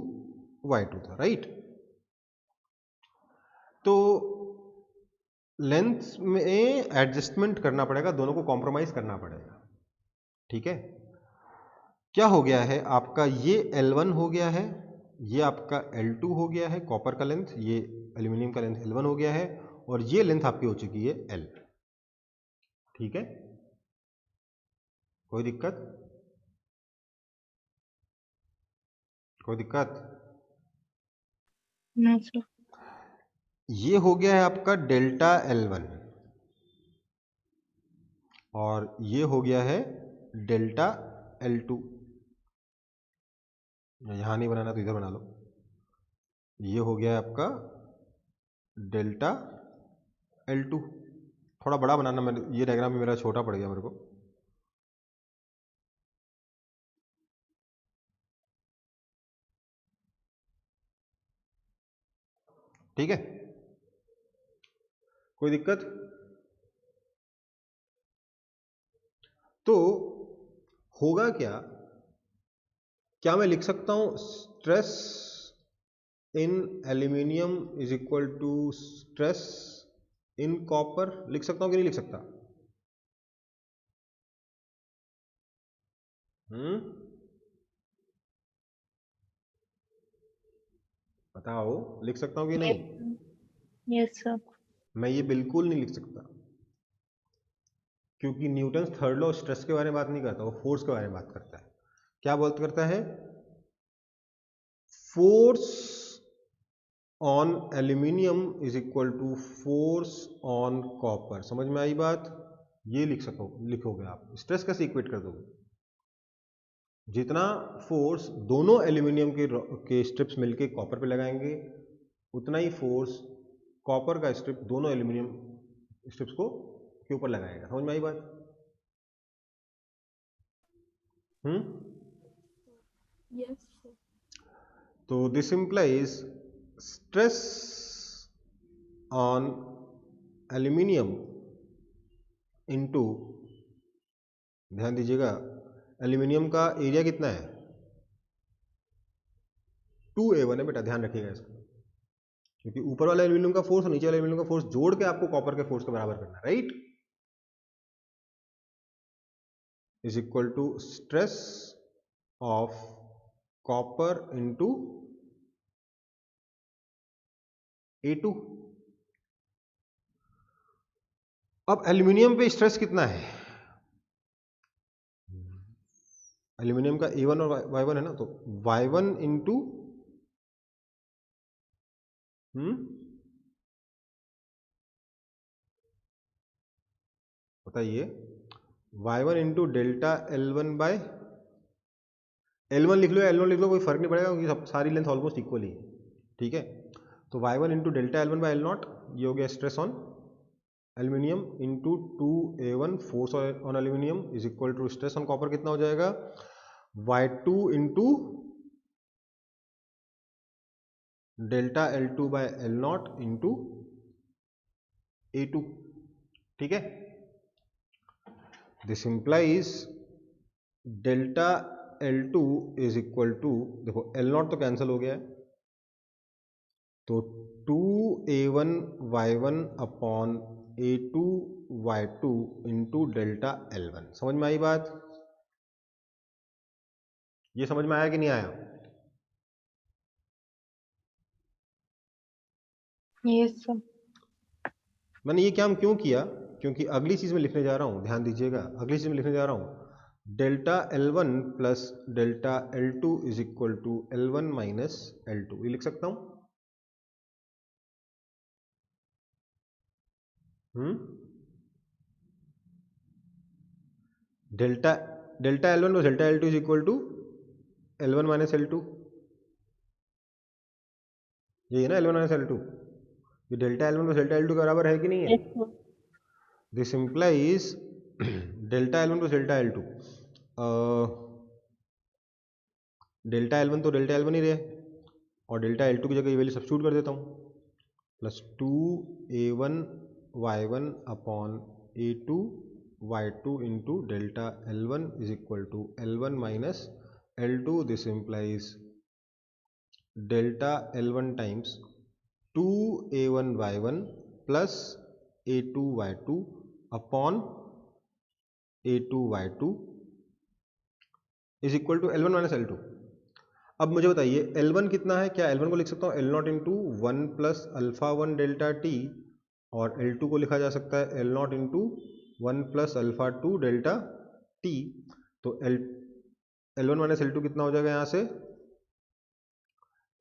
Y2 था, राइट। तो लेंथ में एडजस्टमेंट करना पड़ेगा, दोनों को कॉम्प्रोमाइज करना पड़ेगा। ठीक है, क्या हो गया है आपका, ये L1 हो गया है, ये आपका L2 हो गया है, कॉपर का लेंथ, ये एल्यूमिनियम का लेंथ L1 हो गया है, और ये लेंथ आपकी हो चुकी है L। ठीक है, कोई दिक्कत? कोई दिक्कत? No sir. ये हो गया है आपका डेल्टा L1 और ये हो गया है डेल्टा L2। यहां नहीं बनाना तो इधर बना लो। ये हो गया है आपका डेल्टा L2। थोड़ा बड़ा बनाना, मैं ये डायग्राम भी मेरा छोटा पड़ गया मेरे को। ठीक है, कोई दिक्कत? तो होगा क्या क्या मैं लिख सकता हूं stress in aluminium is equal to stress in copper? लिख सकता हूं कि नहीं लिख सकता? बताओ, लिख सकता हूं कि नहीं? Yes, sir. मैं ये बिल्कुल नहीं लिख सकता, क्योंकि न्यूटन थर्ड लॉ स्ट्रेस के बारे में बात नहीं करता, वो फोर्स के बारे में बात करता है। क्या बात करता है? Force on aluminium is equal to force on copper. समझ में आई बात? ये लिखोगे आप। स्ट्रेस कैसे इक्वेट कर दोगे? जितना फोर्स दोनों एल्यूमिनियम के स्ट्रिप्स मिलके कॉपर पे लगाएंगे, उतना ही फोर्स कॉपर का स्ट्रिप दोनों एल्यूमिनियम स्ट्रिप्स को के ऊपर लगाएगा। समझ में आई बात? Yes, sir. तो this implies stress on aluminium into, ध्यान दीजिएगा, एल्यूमिनियम का एरिया कितना है? 2A1 है बेटा, ध्यान रखिएगा इसको, क्योंकि ऊपर वाला एल्यूमिनियम का फोर्स और नीचे वाले एल्यूमिनियम का फोर्स जोड़ के आपको कॉपर के फोर्स के बराबर करना है, right? Is equal to stress of copper into A2। अब एल्यूमिनियम पे स्ट्रेस कितना है? एल्यूमिनियम का A1 और Y1 है ना, तो Y1 इंटू बताइए, Y1 into delta L1 bye L1 लिख लो या L1 लिख लो, कोई फर्क नहीं पड़ेगा, क्योंकि सारी लेंथ ऑलमोस्ट इक्वल ही है, ठीक है? तो Y1 into delta L1 bye L0, ये हो गया stress on aluminium into 2A1 force on aluminium is equal to stress on copper कितना हो जाएगा? Y2 into delta L2 bye L0 into A2, ठीक है? This implies delta L2 is equal to, देखो L0 तो कैंसिल हो गया है, तो 2A1 Y1 upon A2 Y2 into delta L1। समझ में आई बात? ये समझ में आया कि नहीं आया? Yes, sir. मैंने ये काम क्यों किया? क्योंकि अगली चीज में लिखने जा रहा हूं, ध्यान दीजिएगा, अगली चीज में लिखने जा रहा हूं delta L1 plus delta L2 is equal to L1 minus L2। ये लिख सकता हूं? Delta delta L1 plus delta L2 is equal to L1 minus L2। ये है ना L1 माइनस L2। ये delta L1 plus delta L2 के बराबर है कि नहीं है? Yes, sir. This implies delta L1 plus delta L2, delta L1 तो डेल्टा L1 ही रहे, और डेल्टा L2 की जगह ये वैल्यू सब्स्टिट्यूट कर देता हूँ, plus 2A1 Y1 upon A2 Y2 into delta L1 is equal to L1 minus L2। This implies delta L1 times 2A1 Y1 plus A2 Y2 upon A2 Y2 is equal to L1 minus L2। अब मुझे बताइए L1 कितना है? क्या L1 को लिख सकता हूँ L0 into 1 plus alpha 1 delta T, और L2 को लिखा जा सकता है L0 into 1 plus alpha 2 delta T. तो L1 माइनस L2 कितना हो जाएगा यहाँ से?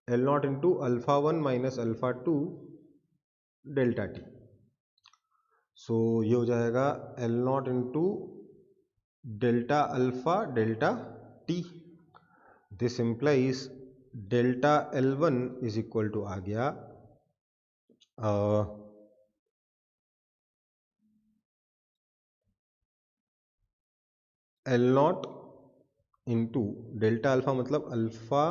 L0 into alpha 1 minus alpha 2 delta T. So ये हो जाएगा L0 into delta alpha delta T. This implies delta L1 is equal to आ गया L0 इंटू डेल्टा अल्फा मतलब alpha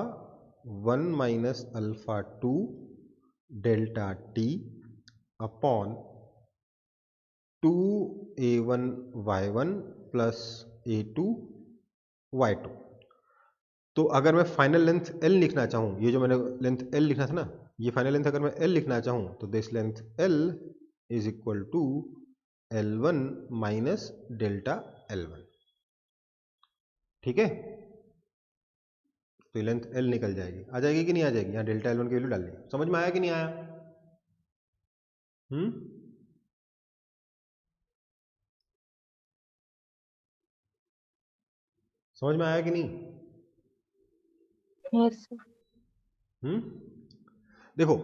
1 minus alpha 2 delta T upon 2A1 Y1 plus A2 Y2। तो अगर मैं फाइनल लेंथ L लिखना चाहूँ, ये जो मैंने लेंथ L लिखना था ना, ये फाइनल लेंथ अगर मैं L लिखना चाहूँ तो this length L is equal to L1 minus delta L1। ठीक है, तो लेंथ L निकल जाएगी, आ जाएगी कि नहीं आ जाएगी? यहाँ डेल्टा L1 की वैल्यू डाल दी। समझ में आया कि नहीं आया? समझ में आया कि नहीं? Yes, sir. देखो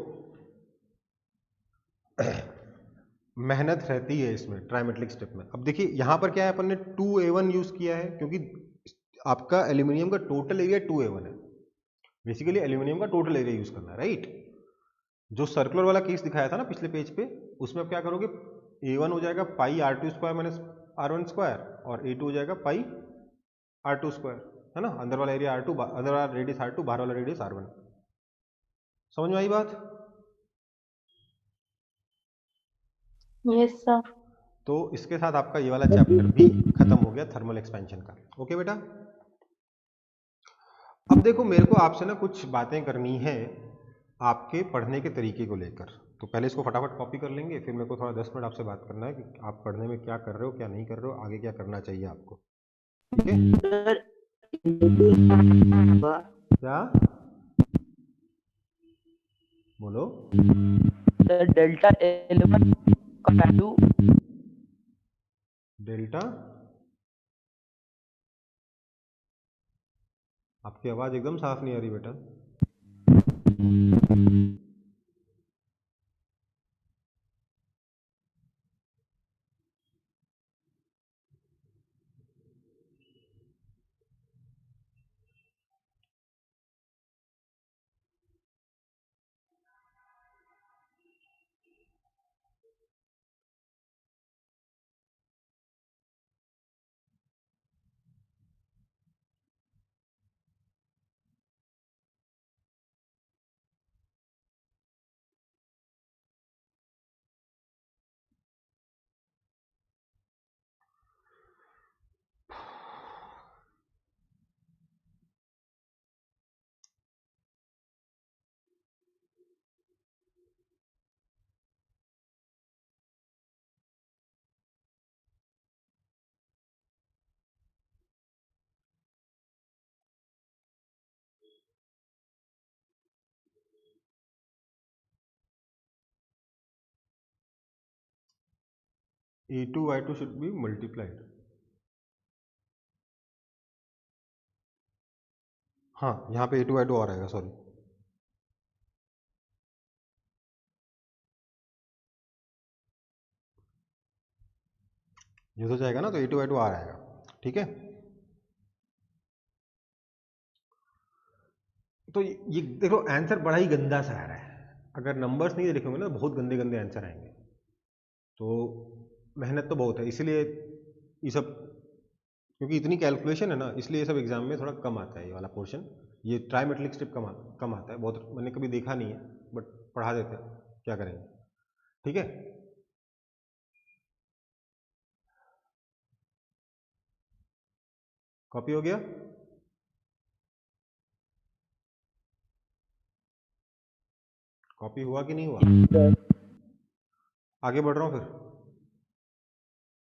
मेहनत रहती है इसमें ट्राइमेट्रिक स्टेप में। अब देखिए यहाँ पर क्या है, अपन ने 2A1 यूज किया है क्योंकि आपका एल्यूमिनियम का टोटल एरिया 2A1 है। बेसिकली एल्यूमिनियम का टोटल एरिया यूज करना है, राइट? जो सर्कुलर वाला केस दिखाया था ना पिछले पेज पे, उसमें आप क्या करोगे, A1 हो जाएगा पाई R2 square minus R1 square और A2 हो जाएगा पाई R2 स्क्वायर, है ना? अंदर वाला एरिया R2, अंदर वाला रेडियस R2, बाहर वाला रेडियस R1। समझ में आई बात? Yes, sir. तो इसके साथ आपका ये वाला चैप्टर भी खत्म हो गया थर्मल एक्सपेंशन का। ओके बेटा, अब देखो मेरे को आपसे ना कुछ बातें करनी है आपके पढ़ने के तरीके को लेकर। तो पहले इसको फटाफट कॉपी कर लेंगे, फिर मेरे को थोड़ा 10 मिनट आपसे बात करना है कि आप पढ़ने में क्या कर रहे हो, क्या नहीं कर रहे हो, आगे क्या करना चाहिए आपको। ठीक है? सर क्या बोलो? सर डेल्टा L1 का वैल्यू डेल्टा, आपकी आवाज एकदम साफ नहीं आ रही बेटा। A2 I2 should be multiplied। हाँ, यहाँ पे A2 I2 और आएगा, सॉरी। ये तो जाएगा ना, तो A2I2 आ आएगा। ठीक है, तो ये देखो आंसर बड़ा ही गंदा सा आ रहा है। अगर नंबर्स नहीं लिखे होंगे ना, बहुत गंदे गंदे आंसर आएंगे। तो मेहनत तो बहुत है, इसीलिए ये सब, क्योंकि इतनी कैलकुलेशन है ना, इसलिए ये सब एग्जाम में थोड़ा कम आता है। ये वाला पोर्शन, ये ट्राइमेट्रिक स्टेप कम आता है बहुत। मैंने कभी देखा नहीं है, बट पढ़ा देते हैं, क्या करेंगे। ठीक है, कॉपी हो गया? कॉपी हुआ कि नहीं हुआ? आगे बढ़ रहा हूँ फिर।